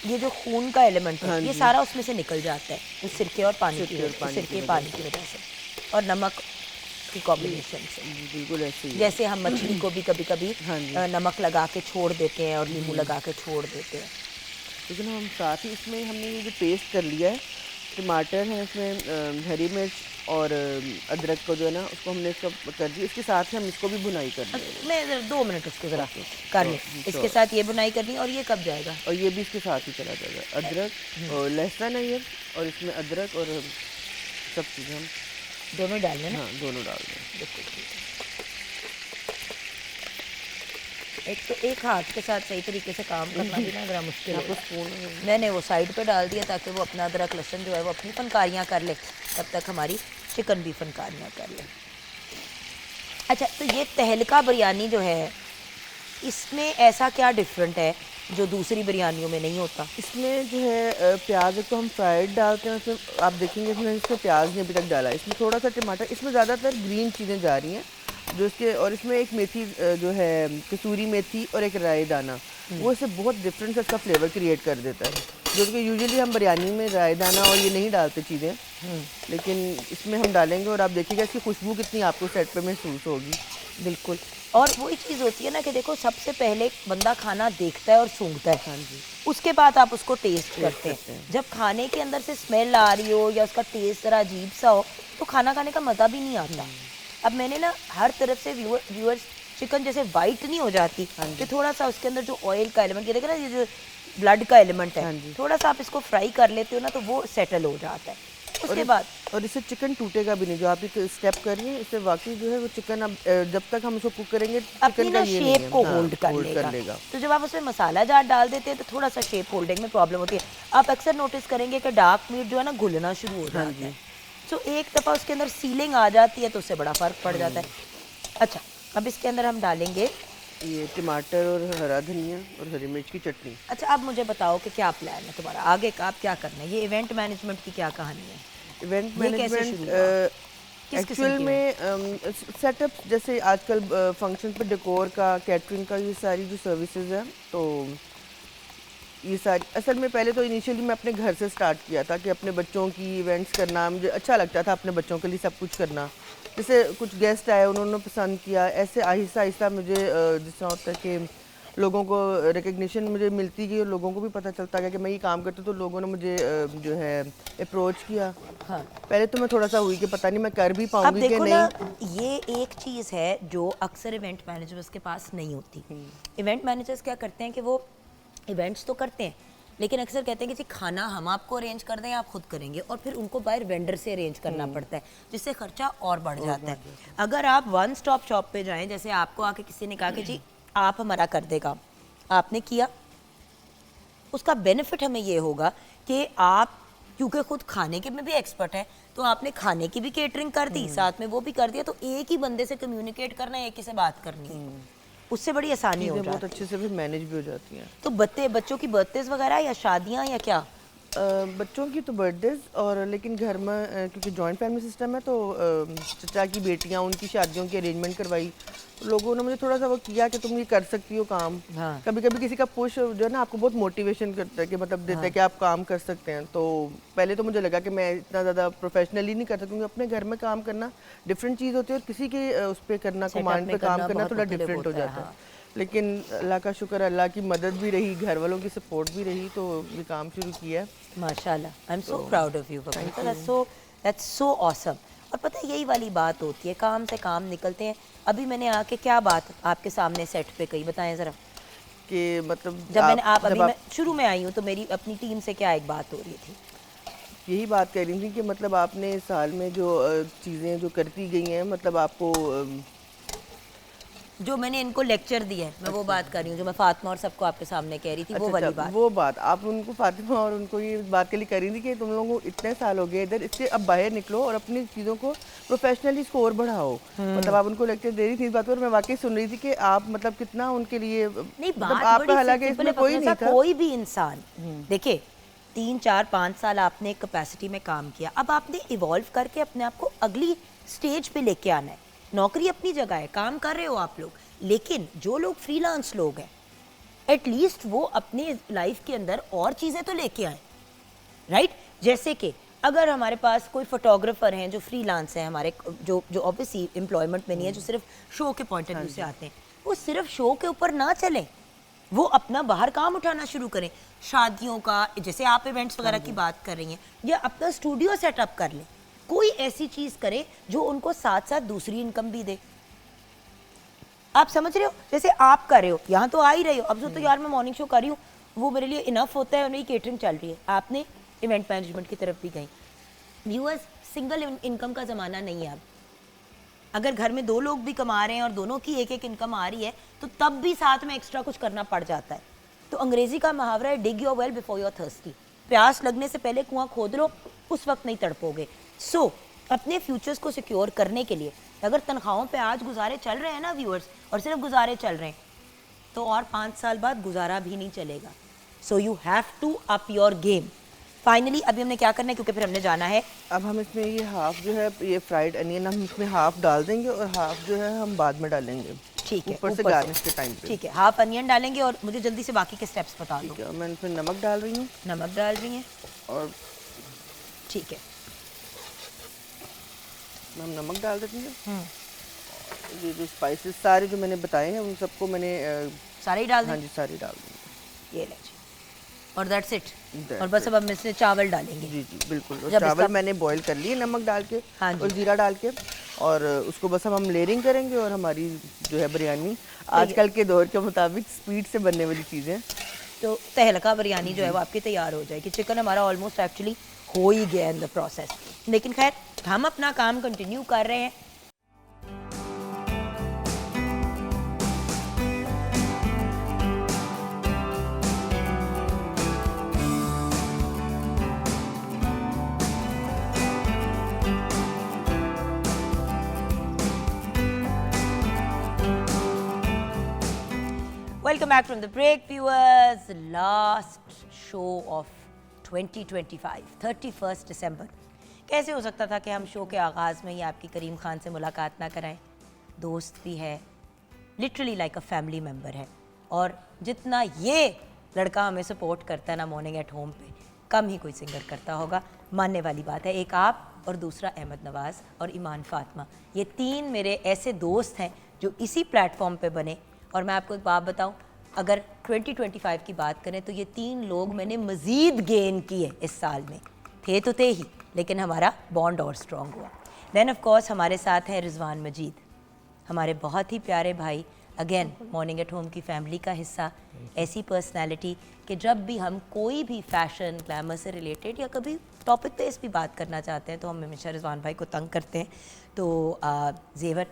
ये जो खून का एलिमेंट है ये सारा उसमें से निकल जाता है उस सिरके और पानी की सिरके पानी की वजह से और नमक की कॉम्बिनेशन से। बिल्कुल ऐसे ही जैसे हम मछली को भी कभी कभी नमक लगा के छोड़ देते हैं और नींबू लगा के छोड़ देते हैं, लेकिन हम साथ ही इसमें हमने ये जो पेस्ट कर लिया है, टमाटर है इसमें, हरी मिर्च और अदरक को जो है ना उसको हमने इसका कर दिया, इसके साथ ही हम इसको भी भुनाई कर देंगे। मैं 2 मिनट उसको ज़रा कर लें, इसके साथ ये बुनाई करनी है। और ये कब जाएगा? और ये भी इसके साथ ही चला जाएगा, अदरक और लहसुन है ये, और इसमें अदरक और सब चीज़ें हम दोनों डालने हैं ना? हाँ दोनों डाल दें। एक तो एक हाथ के साथ सही तरीके से काम करना भी ना बड़ा मुश्किल है। मैंने वो साइड पे डाल दिया ताकि वो अपना अदरक लहसुन जो है वो अपनी फनकारियाँ कर ले, तब तक हमारी चिकन भी फनकारियाँ कर ले। अच्छा, तो ये तहलका बिरयानी जो है इसमें ऐसा क्या डिफरेंट है जो दूसरी बिरयानियों में नहीं होता? इसमें जो है प्याज एक तो हम फ्राइड डालते हैं, उसमें आप देखेंगे इसमें प्याज नहीं अभी तक डाला है, इसमें थोड़ा सा टमाटर, इसमें ज़्यादातर ग्रीन चीज़ें जा रही हैं जो इसके, और इसमें एक मेथी जो है कसूरी मेथी और एक राई दाना, वो इसे बहुत डिफरेंट सा इसका फ्लेवर क्रिएट कर देता है, जो कि यूजुअली हम बिरयानी में राई दाना और ये नहीं डालते चीज़ें, लेकिन इसमें हम डालेंगे और आप देखिएगा इसकी खुशबू कितनी आपको सेट पे महसूस होगी। बिल्कुल, और वही चीज़ होती है ना कि देखो सबसे पहले बंदा खाना देखता है और सूंघता है, हाँ जी, उसके बाद आप उसको टेस्ट करते हैं। जब खाने के अंदर से स्मेल आ रही हो या उसका टेस्ट ज़रा अजीब सा हो तो खाना खाने का मज़ा भी नहीं आता। अब मैंने ना हर तरफ से व्यूअर्स चिकन जैसे वाइट नहीं हो जाती कि थोड़ा सा उसके अंदर जो ऑयल का एलिमेंट, ये देखो ना ये जो ब्लड का एलिमेंट है, थोड़ा सा आप इसको फ्राई कर लेते हो ना तो वो सेटल हो जाता है। उसके बाद और इससे चिकन टूटेगा भी नहीं, जो आप एक स्टेप कर रही हैं इससे वाकई जो है वो चिकन अब जब तक हम उसको कुक करेंगे अपनी ना शेप को होल्ड कर लेगा। तो जब आप उसमें मसाला जार डाल देते हैं तो थोड़ा सा शेप होल्डिंग में प्रॉब्लम होती है। आप अक्सर नोटिस करेंगे कि डार्क मीट जो है ना घुलना शुरू हो जाता है, तो एक दफ़ा उसके अंदर सीलिंग आ जाती है तो उससे बड़ा फ़र्क पड़ जाता है। अच्छा, अब इसके अंदर हम डालेंगे ये टमाटर और हरा धनिया और हरी मिर्च की चटनी। अच्छा, अब मुझे बताओ कि क्या प्लान है तुम्हारा आगे का, आप क्या करना है? ये इवेंट मैनेजमेंट की क्या कहानी है? इवेंट मैनेजमेंट एक्चुअल में सेटअप, जैसे आजकल फंक्शन पे डेकोर का, कैटरिंग का, ये सारी जो सर्विसेज हैं, तो ये सारी असल में पहले तो इनिशियली मैं अपने घर से स्टार्ट किया था कि अपने बच्चों की इवेंट्स करना मुझे अच्छा लगता था, अपने बच्चों के लिए सब कुछ करना। जैसे कुछ गेस्ट आए उन्होंने पसंद किया, ऐसे आहिस्ता आहिस्ता मुझे जिस तरह होता है कि लोगों को रिकग्निशन मुझे मिलती गई और लोगों को भी पता चलता गया कि मैं ये काम करती हूँ, तो लोगों ने मुझे जो है अप्रोच किया। हाँ, पहले तो मैं थोड़ा सा हुई कि पता नहीं मैं कर भी पाऊंगी कि नहीं। ये एक चीज़ है जो अक्सर इवेंट मैनेजर्स के पास नहीं होती। इवेंट मैनेजर्स क्या करते हैं कि वो इवेंट्स तो करते हैं लेकिन अक्सर कहते हैं कि जी खाना हम आपको अरेंज कर दें, आप खुद करेंगे, और फिर उनको बाहर वेंडर से अरेंज करना पड़ता है जिससे खर्चा और बढ़ जाता है। अगर आप वन स्टॉप शॉप पे जाएं, जैसे आपको आके किसी ने कहा कि जी आप हमारा कर देगा, आपने किया, उसका बेनिफिट हमें ये होगा कि आप क्योंकि खुद खाने के में भी एक्सपर्ट हैं, तो आपने खाने की भी केटरिंग कर दी, साथ में वो भी कर दिया, तो एक ही बंदे से कम्युनिकेट करना है, एक ही से बात करनी है, उससे बड़ी आसानी हो चीज़ें जाती बहुत है। अच्छे से भी मैनेज भी हो जाती हैं। तो बच्चों की बर्थडेज वगैरह या शादियां या क्या? बच्चों की तो बर्थडेज और लेकिन घर में क्योंकि जॉइंट फैमिली सिस्टम है तो चचा की बेटियां उनकी शादियों की अरेंजमेंट करवाई। लोगों ने मुझे थोड़ा सा वो किया कि तुम ये कर सकती हो काम। हाँ। कभी कभी किसी का पुश जो है ना आपको बहुत मोटिवेशन करता है कि मतलब देता है कि आप काम कर सकते हैं। तो पहले तो मुझे लगा कि मैं इतना ज़्यादा प्रोफेशनली नहीं कर सकती, क्योंकि अपने घर में काम करना डिफरेंट चीज़ होती है और किसी के उस पर करना Setup कमांड में पे काम करना करना बहुत थोड़ा मुख्तलिफ डिफरेंट हो होता है, जाता है। हाँ। लेकिन अल्लाह का शुक्र, अल्लाह की मदद भी रही, घर वालों की सपोर्ट भी रही, तो ये काम शुरू किया। माशाल्लाह, I am so proud of you फकीर, दैट्स सो ऑसम। और पता है यही वाली बात होती है, काम से काम निकलते हैं। अभी मैंने आके क्या बात आपके सामने सेट पे कही, बताएं ज़रा। कि मतलब मैं शुरू में आई हूँ तो मेरी अपनी टीम से क्या एक बात हो रही थी। यही बात कह रही थी कि मतलब आपने इस साल में जो चीज़ें जो करती गई हैं, मतलब आपको जो मैंने इनको लेक्चर दिया है, मैं वो बात कर रही हूँ जो मैं फातिमा और सबको आपके सामने कह रही थी, वो वाली बात। वो बात आप उनको फातिमा और उनको ये बात के लिए कर रही थी कि तुम लोगों को इतने साल हो गए इधर, इससे अब बाहर निकलो और अपनी चीज़ों को प्रोफेशनली स्कोर बढ़ाओ। मतलब आप उनको लेक्चर दे रही थी इस बात पर, मैं वाकई सुन रही थी कि आप मतलब कितना उनके लिए नहीं, मतलब बात आपका बड़ी हालांकि सिंपल इसमें है कोई फकीर नहीं साहब, था। कोई भी इंसान देखिए 3 4 5 साल आपने एक कैपेसिटी में काम किया, अब आपने इवॉल्व करके अपने आप को अगली स्टेज पे लेके आना है। नौकरी अपनी जगह है, काम कर रहे हो आप लोग, लेकिन जो लोग फ्रीलांस लोग हैं एटलीस्ट वो अपनी लाइफ के अंदर और चीज़ें तो लेके आए, राइट? जैसे कि अगर हमारे पास कोई फोटोग्राफर हैं जो फ्रीलांस हैं, हमारे जो ऑब्वियसली एम्प्लॉयमेंट में नहीं है, जो सिर्फ शो के पॉइंट ऑफ व्यू से आते हैं, वो सिर्फ शो के ऊपर ना चलें, वो अपना बाहर काम उठाना शुरू करें। शादियों का, जैसे आप इवेंट्स वगैरह की बात कर रही हैं, या अपना स्टूडियो सेटअप कर लें, कोई ऐसी चीज़ करें जो उनको साथ साथ दूसरी इनकम भी दे। आप समझ रहे हो? जैसे आप कर रहे हो, यहाँ तो आ ही रहे हो, अब तो यार मैं मॉर्निंग शो कर रही हूँ, वो मेरे लिए इनफ होता है, मेरी केटरिंग चल रही है। आपने इवेंट मैनेजमेंट की तरफ भी गई। व्यूअर्स, सिंगल इनकम का ज़माना नहीं है अब। अगर घर में 2 लोग भी कमा रहे हैं और दोनों की एक एक इनकम आ रही है, तो तब भी साथ में एक्स्ट्रा कुछ करना पड़ जाता है। तो अंग्रेजी का मुहावरा है, dig your well before your thirsty. प्यास लगने से पहले कुआं खोद लो, उस वक्त नहीं तड़पोगे। सो अपने फ्यूचर्स को सिक्योर करने के लिए अगर तनख्वाहों पे आज गुजारे चल रहे हैं ना व्यूअर्स, और सिर्फ गुजारे चल रहे हैं, तो और 5 साल बाद गुजारा भी नहीं चलेगा। So you have to up your game. Finally अभी हमने क्या करना है, क्योंकि फिर हमने जाना है। अब हम इसमें ये हाफ जो है ये फ्राइड अनियन हम इसमें हाफ डाल देंगे और हाफ जो है हम बाद में डालेंगे। ठीक है, ऊपर से गार्निश के टाइम पे। ठीक है, हाफ अनियन डालेंगे और मुझे जल्दी से बाकी के स्टेप्स बता दो। ठीक है, मैं इसमें नमक डाल रही हूँ। नमक डाल रही हैं, और ठीक है, हम नमक डाल देते हैं। ये जो स्पाइसेस सारे जो मैंने बताए हैं उन सबको मैंने सारे ही डाल हाँ दें। जी सारे डाल देंगे। ये ले जी, और दैट्स इट। और बस अब हम इसमें चावल डालेंगे। जी जी बिल्कुल। और जब चावल इसका- मैंने बॉईल कर लिए नमक डाल के हाँ जी। और जीरा डाल के, और उसको बस हम लेयरिंग करेंगे और हमारी जो है बिरयानी आजकल के दौर के मुताबिक स्पीड से बनने वाली चीज़ें, तो तहलका बिरयानी जो है वो आपकी तैयार हो जाएगी। चिकन हमारा ऑलमोस्ट एक्चुअली हो ही गया इन द प्रोसेस, लेकिन खैर हम अपना काम कंटिन्यू कर रहे हैं। Welcome back from the break, viewers. Last show of 2025, 31st December. कैसे हो सकता था कि हम शो के आगाज़ में ही आपकी करीम खान से मुलाकात ना कराएं? दोस्त भी है, literally like a family member है, और जितना ये लड़का हमें सपोर्ट करता है ना मॉर्निंग एट होम पे, कम ही कोई सिंगर करता होगा। मानने वाली बात है। एक आप और दूसरा अहमद नवाज़ और ईमान फातिमा, ये 3 मेरे ऐसे दोस्त हैं जो इसी प्लेटफॉर्म पे बने। और मैं आपको एक बात बताऊं, अगर 2025 की बात करें तो ये 3 लोग मैंने मज़ीद गेन किए इस साल में। थे तो थे ही, लेकिन हमारा बॉन्ड और स्ट्रॉन्ग हुआ। देन ऑफ कोर्स हमारे साथ हैं रिजवान मजीद, हमारे बहुत ही प्यारे भाई, अगेन मॉर्निंग एट होम की फैमिली का हिस्सा। ऐसी पर्सनैलिटी कि जब भी हम कोई भी फैशन ग्लैमर से रिलेटेड या कभी टॉपिक पे इस भी बात करना चाहते हैं तो हम हमेशा रिजवान भाई को तंग करते हैं। तो जेवर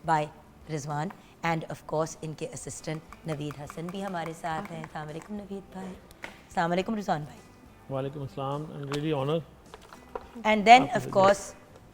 by Rizwan, and of course इनके असिस्टेंट नवीद हसन भी हमारे साथ हैं। अस्सलाम वालेकुम नवीद भाई। अस्सलाम वालेकुम रिजवान भाई। वालेकुम अस्सलाम, I am really honour. And then of course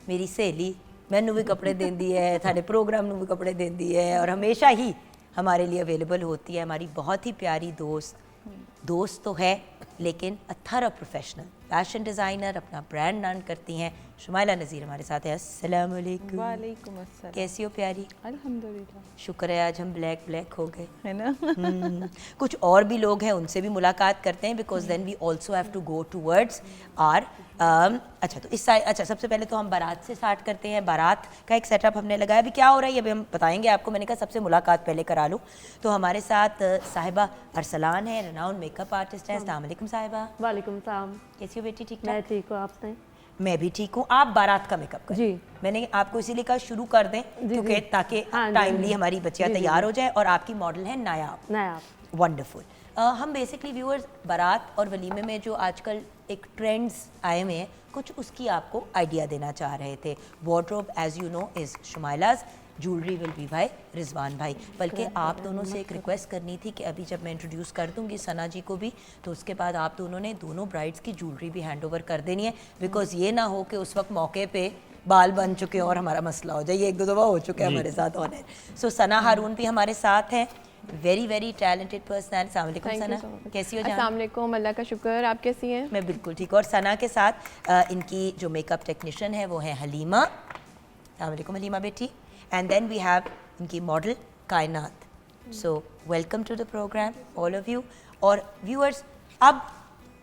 मेरी सहेली मैनू भी कपड़े देंदी है, थाने प्रोग्राम नू भी कपड़े देंदी है और हमेशा ही हमारे लिए अवेलेबल होती है। हमारी बहुत ही प्यारी दोस्त तो है लेकिन अ थॉरो प्रोफेशनल फैशन डिज़ाइनर, अपना ब्रांड रन करती हैं। शुमाइला नज़ीर हमारे साथ है। अस्सलाम वालेकुम। वालेकुम अस्सलाम। कैसी हो प्यारी? अल्हम्दुलिल्लाह। शुक्र है आज हम ब्लैक हो गए, है ना? कुछ और भी लोग हैं उनसे भी मुलाकात करते हैं because then we also have to go towards are अच्छा तो इस साइड। अच्छा सबसे पहले तो हम बारात से स्टार्ट करते हैं। बारात का एक सेटअप हमने लगाया, अभी क्या हो रहा है ये अभी हम बताएंगे आपको। मैंने कहा सबसे मुलाकात पहले करा लूँ। तो हमारे साथ साहिबा अरसलान है, रेनाउंड मेकअप आर्टिस्ट है। अस्सलाम वालेकुम साहिबा। वालेकुम सलाम। कैसी हो बेटी? ठीक मैं ठाक? ठीक हूँ, आपने? मैं भी ठीक हूँ। आप बारात का मेकअप करें। जी। मैंने आपको इसीलिए कहा शुरू कर दें क्योंकि ताकि हाँ, जी, टाइमली जी। हमारी बच्चियाँ तैयार हो जाए। और आपकी मॉडल है नायाब। नायाब। वंडरफुल। हम बेसिकली व्यूअर्स बारात और वलीमे में जो आजकल एक ट्रेंड्स आए हुए हैं कुछ उसकी आपको आइडिया देना चाह रहे थे। Wardrobe as you know is Shumaila's, jewellery will be by Rizwan भाई। बल्कि आप दोनों से एक रिक्वेस्ट करनी थी कि अभी जब मैं इंट्रोड्यूस कर दूंगी सना जी को भी तो उसके बाद आप दोनों ने दोनों ब्राइड्स की ज्वेलरी भी हैंड ओवर कर देनी है। बिकॉज ये ना हो कि उस वक्त मौके पे बाल बन चुके और हमारा मसला हो जाए। ये एक दो दफ़ा हो चुका है हमारे साथ ऑन एयर। सो सना हारून भी हमारे साथ हैं, वेरी टैलेंटेड पर्सनल। अस्सलाम वालेकुम सना, कैसी हो जान? अस्सलाम वालेकुम, अल्लाह का शुक्र। आप कैसी हैं? मैं बिल्कुल ठीक हूँ। और सना के साथ इनकी जो मेकअप टेक्नीशियन है वो है हलीमा। अस्सलाम वालेकुम हलीमा बेटी। एंड देन वी हैव इनकी model Kainat. So welcome to the program all of you. और व्यूअर्स अब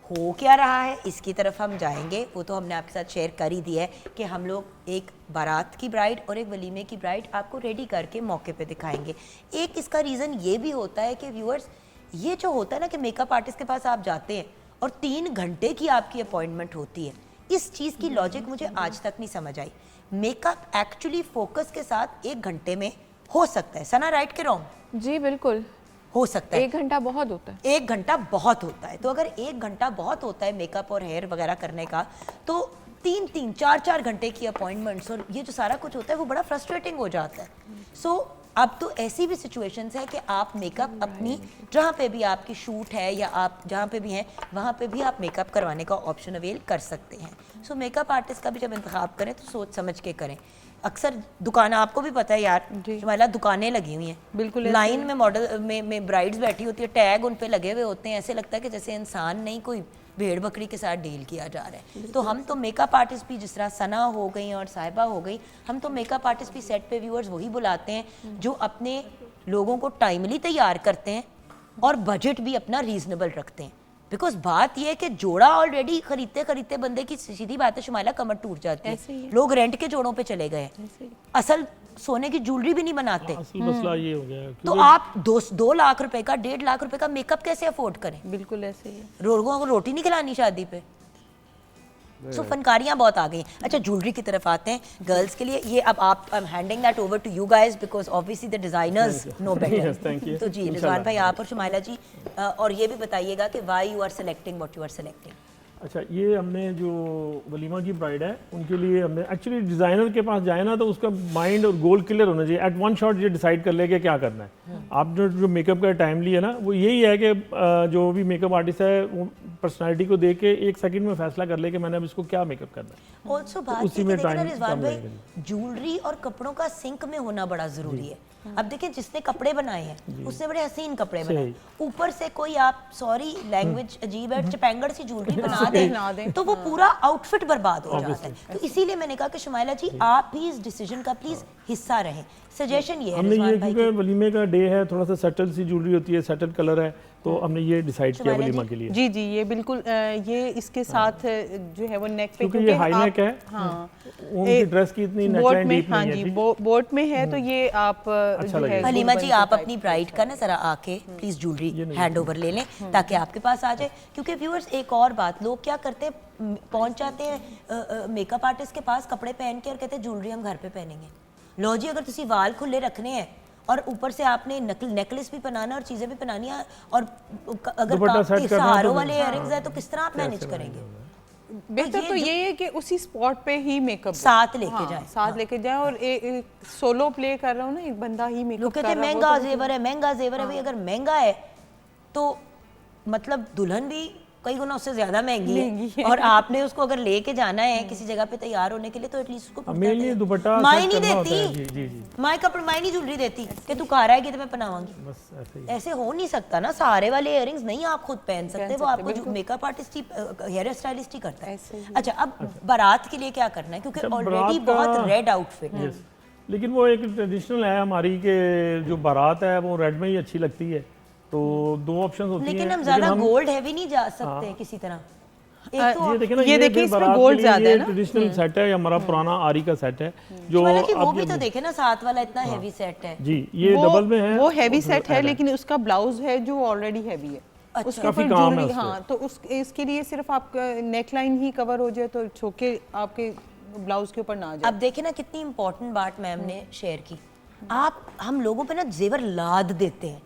हो क्या रहा है इसकी तरफ हम जाएंगे। वो तो हमने आपके साथ शेयर कर ही दिया है कि हम लोग एक बारात की ब्राइड और एक वलीमे की ब्राइड आपको रेडी करके मौके पे दिखाएंगे। एक इसका रीज़न ये भी होता है कि व्यूअर्स ये जो होता है ना कि मेकअप आर्टिस्ट के पास आप जाते हैं और 3 घंटे की आपकी अपॉइंटमेंट होती है, इस चीज़ की लॉजिक मुझे आज तक नहीं समझ आई। मेकअप एक्चुअली फोकस के साथ 1 घंटे में हो सकता है। सना राइट के रॉन्ग? जी बिल्कुल हो सकता है। 1 घंटा बहुत होता है। 1 घंटा बहुत होता है। तो अगर 1 घंटा बहुत होता है मेकअप और हेयर वगैरह करने का तो 3-3, 4-4 घंटे की अपॉइंटमेंट्स और ये जो सारा कुछ होता है वो बड़ा फ्रस्ट्रेटिंग हो जाता है। सो अब तो ऐसी भी सिचुएशंस है कि आप मेकअप अपनी जहाँ पे भी आपकी शूट है या आप जहाँ पे भी हैं वहाँ पे भी आप मेकअप करवाने का ऑप्शन अवेल कर सकते हैं। सो मेकअप आर्टिस्ट का भी जब इंतखाब करें तो सोच समझ के करें। अक्सर दुकान आपको भी पता है यार, हमारा दुकानें लगी हुई हैं बिल्कुल लाइन में मॉडल में ब्राइड्स बैठी होती है, टैग उन पे लगे हुए होते हैं। ऐसे लगता है कि जैसे इंसान नहीं कोई भेड़ बकरी के साथ डील किया जा रहा है। तो हम तो मेकअप आर्टिस्ट भी जिस तरह सना हो गई और साहिबा हो गई, हम तो मेकअप आर्टिस्ट भी सेट पे व्यूअर्स वही बुलाते हैं जो अपने लोगों को टाइमली तैयार करते हैं और बजट भी अपना रीजनेबल रखते हैं। बिकॉज बात यह है कि जोड़ा ऑलरेडी खरीदते बंदे की सीधी बात है शुमाइला कमर टूट जाती है। लोग रेंट के जोड़ों पे चले गए, असल सोने की ज्वेलरी भी नहीं बनाते। असल मसला ये हो गया तो आप 2 लाख रुपए का 1.5 लाख रुपए का मेकअप कैसे अफोर्ड करें? बिल्कुल ऐसे ही है। लोगों को रोटी नहीं खिलानी शादी पे। सो फनकारियां बहुत आ गई हैं। अच्छा ज्वेलरी की तरफ आते हैं गर्ल्स के लिए। ये अब आप I am handing that over to you guys because obviously the designers know better. तो जी रिजवान भाई आप और शुमाइला जी और ये भी बताइएगा कि why you are selecting what you are selecting. अच्छा, ये हमने जो वलीमा की ब्राइड है उनके लिए हमने एक्चुअली डिज़ाइनर के पास जाए ना तो उसका माइंड और गोल क्लियर होना चाहिए। एट वन शॉट ये डिसाइड कर ले कि क्या करना है। आप जो मेकअप का टाइम लिया ना वो यही है कि जो भी मेकअप आर्टिस्ट है वो पर्सनालिटी को देख के 1 सेकंड में फैसला कर ले कि मैंने अब इसको क्या मेकअप करना है। ऑल्सो बात उसी ये में कि देखिए ना टाइम रिजवान कम भाई, लगेगा। ज्वेलरी और कपड़ों का सिंक में होना बड़ा जरूरी है। अब देखिए जिसने कपड़े बनाए हैं उसने बड़े हसीन कपड़े बनाए, ऊपर से कोई आप सॉरी लैंग्वेज अजीब है चपैंगड़ सी ज्वेलरी बना दें तो वो पूरा आउटफिट बर्बाद हो जाता है। तो इसीलिए मैंने कहा कि शुमाइला जी आप भी इस डिसीजन का प्लीज हिस्सा रहें। सजेशन ये है हमने ये रिजवान भाई क्योंकि वलीमे का डे है, थोड़ा सा सटल सी ज्वेलरी होती है, सटल कलर है, तो हमने ये डिसाइड किया वलीमा के लिए। जी ये बिल्कुल ये इसके साथ जो है वो नेक पे क्योंकि ये हाई नेक है। हाँ उनकी ड्रेस की इतनी नेकलाइन डीप हाँ नहीं है। जी बोट में है तो ये आप जो है हलीमा जी आप अपनी ब्राइड का ना जरा आके प्लीज ज्वेलरी हैंड ओवर ले लें ताकि आपके पास आ जाए। क्योंकि व्यूअर्स एक और बात, लोग क्या करते हैं पहुंच जाते हैं मेकअप आर्टिस्ट के पास कपड़े पहन के और कहते हैं ज्वेलरी हम घर पे पहनेंगे। लो जी अगर तुसी वाल खुले रखने हैं और ऊपर से आपने नेकलेस भी पहनाना और चीजें भी पहनानी है और अगर सहारों वाले इयररिंग्स है तो किस तरह आप मैनेज करेंगे? बेहतर तो ये है कि उसी स्पॉट पे ही मेकअप साथ लेके जाएं। साथ लेके जाएं और सोलो प्ले कर रहा हूँ ना एक बंदा ही मेकअप लोग कहते हैं महंगा जेवर है महंगा जेवर है। भाई अगर महंगा है तो मतलब दुल्हन भी कई गुना उससे ज्यादा महंगी महंगी है और आपने उसको अगर लेके जाना है किसी जगह पे तैयार होने के लिए तो एटलीस्ट उसको कुर्ता मेरे लिए दे। दुपट्टा माई सेट नहीं करना होता है। देती, जी जी जी, माई कपड़े माई नहीं ज्वेलरी देती कि तू घर आएगी तो मैं पहनाऊंगी। बस ऐसे ही। ऐसे हो नहीं सकता ना, सारे वाले इयररिंग्स नहीं आप खुद पहन सकते, वो आपको मेकअप आर्टिस्ट ही हेयर स्टाइलिस्ट ही करता है। ऐसे ही। अच्छा, अब बारात के लिए क्या करना है, क्योंकि अच्छा, ऑलरेडी बारात बहुत का- रेड आउटफिट है। Yes. लेकिन वो एक ट्रेडिशनल है हमारी के जो बारात है वो रेड में ही अच्छी लगती है, तो दो ऑप्शन होती हैं। लेकिन हम ज्यादा गोल्ड हैवी नहीं जा सकते किसी तरह। एक तो ये देखिए ना, ये देखिए फिर इसमें बारात gold के लिए ज्यादा है ये ना। ट्रेडिशनल सेट है, ये हमारा पुराना आरी का सेट है जो हालांकि वो आप भी ये- तो देखे ना, साथ वाला इतना हैवी सेट है। जी ये डबल में है, वो हैवी और सेट है, add लेकिन उसका ब्लाउज है जो ऑलरेडी हैवी है। अच्छा। उसके काफी ऊपर काम है jewelry- उस पे। हाँ, तो उस इसके लिए सिर्फ आपका नेक लाइन ही कवर हो जाए तो छोके आपके ब्लाउज के ऊपर ना आ जाए। अब देखे ना कितनी इंपॉर्टेंट बात मैम ने शेयर की। आप हम लोगों पे ना जेवर लाद देते हैं,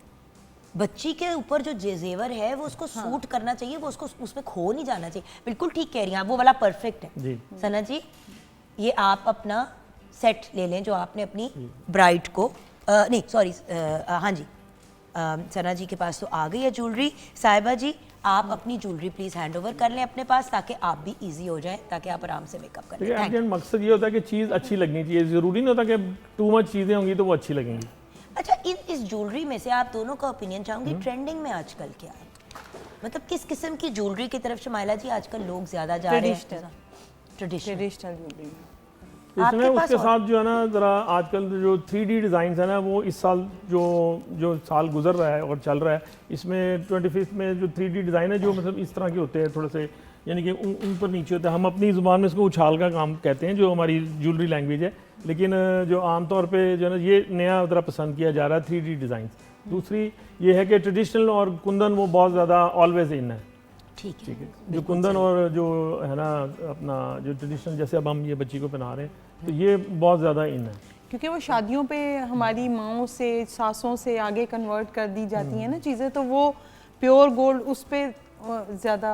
बच्ची के ऊपर जो जेवर है वो उसको सूट करना चाहिए, वो उसको उसमें खो नहीं जाना चाहिए। बिल्कुल ठीक कह रही हैं आप, वो वाला परफेक्ट है। जी। सना जी, ये आप अपना सेट ले लें जो आपने अपनी ब्राइड को नहीं सॉरी हाँ जी, सना जी के पास तो आ गई है ज्वेलरी। साहिबा जी, आप अपनी ज्वेलरी प्लीज हैंड ओवर कर लें अपने पास, ताकि आप भी इजी हो जाए, ताकि आप आराम से मेकअप कर देखिए लें। एट द एंड मकसद ये होता है कि चीज़ अच्छी लगनी चाहिए, ज़रूरी नहीं होता कि टू मच चीज़ें होंगी तो वो अच्छी लगेंगी। अच्छा, इस ज्वेलरी में से आप दोनों का ओपिनियन चाहूंगी, ट्रेंडिंग में आजकल क्या है, मतलब किस किस्म की ज्वेलरी की तरफ शमाइला जी आजकल लोग ज्यादा जा रहे हैं? ट्रेडिशनल। ट्रेडिशनल ज्वेलरी इसमें आपके पास उसके और- साथ जो है ना ज़रा आजकल जो 3D डिज़ाइन है ना, वो इस साल जो साल गुजर रहा है और चल रहा है, इसमें 25th में जो 3D डिज़ाइन है जो मतलब इस तरह के होते हैं थोड़े से, यानी कि ऊपर नीचे होता है। हम अपनी ज़ुबान में इसको उछाल का काम कहते हैं जो हमारी ज्वेलरी लैंग्वेज है, लेकिन जो आमतौर पे जो है ना ये नया ज़रा पसंद किया जा रहा है 3D डिज़ाइन। दूसरी ये है कि ट्रेडिशनल और कुंदन वो बहुत ज़्यादा ऑलवेज इन है। ठीक है, जो कुंदन और जो है ना अपना जो ट्रेडिशनल, जैसे अब हम ये बच्ची को पहना रहे हैं तो ये बहुत ज़्यादा इन है। क्योंकि वो शादियों पे हमारी माओं से सासों से आगे कन्वर्ट कर दी जाती हैं ना चीज़ें, तो वो प्योर गोल्ड उस पे ज़्यादा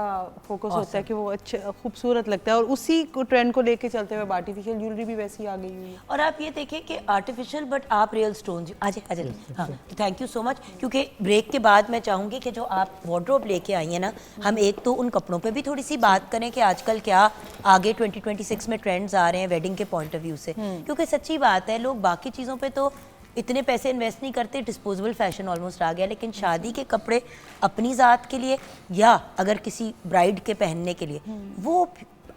फोकस होता है कि वो अच्छा खूबसूरत लगता है, और उसी को ट्रेंड को लेके चलते हुए आर्टिफिशियल ज्वेलरी भी वैसी आ गई हुई है। और आप ये देखें कि आर्टिफिशियल बट आप रियल स्टोन। अजय अजय हाँ, थैंक यू सो मच। क्योंकि ब्रेक के बाद मैं चाहूँगी कि जो आप वार्डरोब लेके आई हैं ना, हम एक तो उन कपड़ों पे भी थोड़ी सी बात करें कि आजकल क्या आगे 2026 में ट्रेंड्स आ रहे हैं वेडिंग के पॉइंट ऑफ व्यू से। क्योंकि सच्ची बात है, लोग बाकी चीज़ों पे तो इतने पैसे इन्वेस्ट नहीं करते, डिस्पोजेबल फैशन ऑलमोस्ट आ गया, लेकिन शादी के कपड़े अपनी ज़ात के लिए या अगर किसी ब्राइड के पहनने के लिए, वो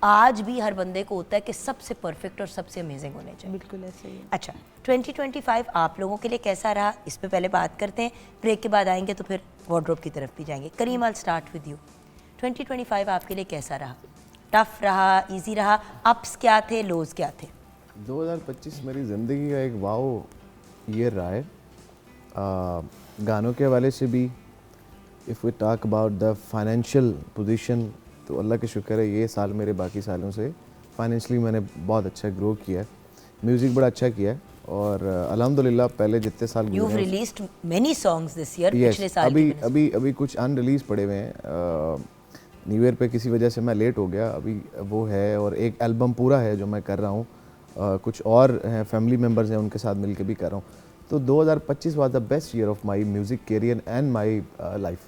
आज भी हर बंदे को होता है कि सबसे परफेक्ट और सबसे अमेजिंग होने चाहिए। बिल्कुल ऐसे ही है। अच्छा, 2025 आप लोगों के लिए कैसा रहा, इस पे पहले बात करते हैं, ब्रेक के बाद आएंगे तो फिर वार्डरोब की तरफ भी जाएंगे। करीम, आई स्टार्ट विद यू। 2025 आपके लिए कैसा रहा? टफ रहा, इजी रहा, अप्स क्या थे, लोज क्या थे? 2025 मेरी ज़िंदगी का एक वाओ ईयर रहा है। गानों के हवाले से भी, if we talk about the financial position, तो अल्लाह का शुक्र है ये साल मेरे बाकी सालों से फाइनेंशियली मैंने बहुत अच्छा ग्रो किया है, म्यूज़िक बड़ा अच्छा किया है, और अल्हम्दुलिल्लाह पहले जितने साल You've गुजरे released many songs this year, Yes, पिछले साल अभी की अभी अभी कुछ अनरिलीज पड़े हुए हैं। न्यू ईयर पे किसी वजह से मैं लेट हो गया, अभी वो है, और एक एल्बम पूरा है जो मैं कर रहा हूँ, कुछ और हैं फैमिली मेम्बर्स हैं उनके साथ मिलके भी कर रहा हूँ। तो 2025 was the best year of my music career and my life,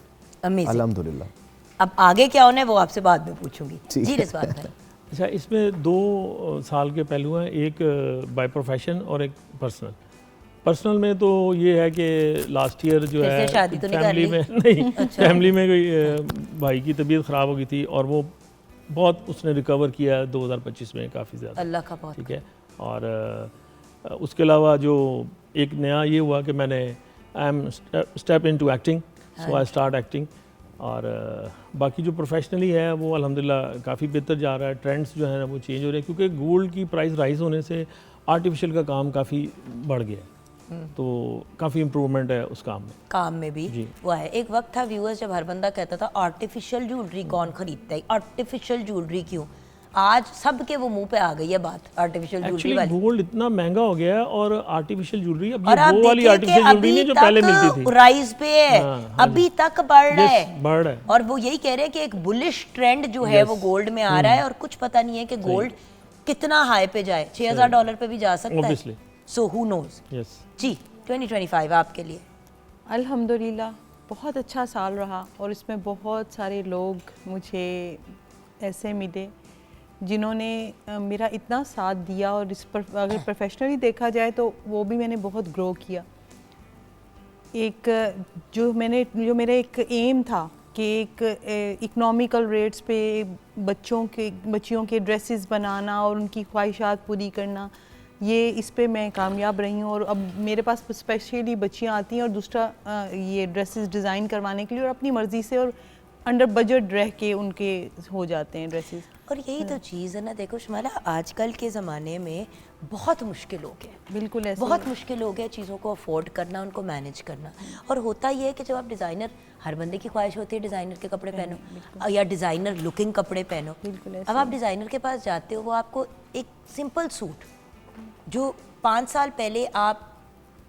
Amazing. अल्हम्दुलिल्लाह। अब आगे क्या होना है वो आपसे बाद में पूछूंगी। ठीक जी है। रिजवान भाई। अच्छा, इसमें दो साल के पहलू हैं, एक बाय प्रोफेशन और एक पर्सनल। पर्सनल में तो ये है कि लास्ट ईयर जो फिर से है शादी तो नहीं कर फैमिली ली? में नहीं फैमिली में कोई भाई की तबीयत ख़राब हो गई थी, और वो बहुत उसने रिकवर किया 2025 में काफ़ी ज़्यादा। अल्लाह का बहुत। ठीक है, और उसके अलावा जो एक नया ये हुआ कि मैंने I am step into acting, so I start acting, और बाकी जो प्रोफेशनली है वो अल्हम्दुलिल्लाह काफ़ी बेहतर जा रहा है। ट्रेंड्स जो है ना वो चेंज हो रहे हैं, क्योंकि गोल्ड की प्राइस राइज होने से आर्टिफिशियल का काम काफ़ी बढ़ गया है, तो काफ़ी इम्प्रूवमेंट है उस काम में भी जी। वो है। एक वक्त था व्यूअर्स जब हर बंदा कहता था आर्टिफिशियल ज्वेलरी कौन खरीदता है, आर्टिफिशियल ज्वेलरी क्यों? आज सबके वो मुंह पे आ गई है बात आर्टिफिशियल ज्वेलरी एक्चुअली वाली। गोल्ड इतना महंगा हो गया है, और आर्टिफिशियल ज्वेलरी अब और ये आप वो वाली देखिए कि आर्टिफिशियल ज्वेलरी नहीं अभी जो पहले मिलती तक थी। राइज पे है, हाँ, हाँ अभी तक बढ़ रहा है। Yes, बढ़ रहा है। और वो यही कह रहे हैं कि एक बुलिश ट्रेंड जो है वो गोल्ड में आ रहा है, और कुछ पता नहीं है कि गोल्ड कितना हाई पे जाए, $6000 पे भी जा सकता है। Obviously. So who knows. Yes. जी 2025 आपके लिए अल्हम्दुलिल्लाह बहुत अच्छा साल रहा और इसमें बहुत सारे लोग मुझे ऐसे मिले जिन्होंने मेरा इतना साथ दिया, और इस पर अगर प्रोफेशनली देखा जाए तो वो भी मैंने बहुत ग्रो किया। एक जो मेरा एक एम था कि एक इकोनॉमिकल रेट्स पे बच्चियों के ड्रेसेस बनाना और उनकी ख्वाहिशात पूरी करना, ये इस पे मैं कामयाब रही हूँ। और अब मेरे पास स्पेशली बच्चियाँ आती हैं और दूसरा ये ड्रेसेस डिज़ाइन करवाने के लिए, और अपनी मर्ज़ी से और अंडर बजट रह के उनके हो जाते हैं ड्रेसेस। और यही तो चीज़ है ना, देखो शुमाइला, आजकल के ज़माने में बहुत मुश्किल हो गया, बिल्कुल ऐसे बहुत मुश्किल हो गया चीज़ों को अफोर्ड करना, उनको मैनेज करना। और होता ये है कि जब आप डिज़ाइनर, हर बंदे की ख्वाहिश होती है डिज़ाइनर के कपड़े पहनो या डिज़ाइनर लुकिंग कपड़े पहनो। अब आप डिज़ाइनर के पास जाते हो, वो आपको एक सिंपल सूट जो 5 साल पहले आप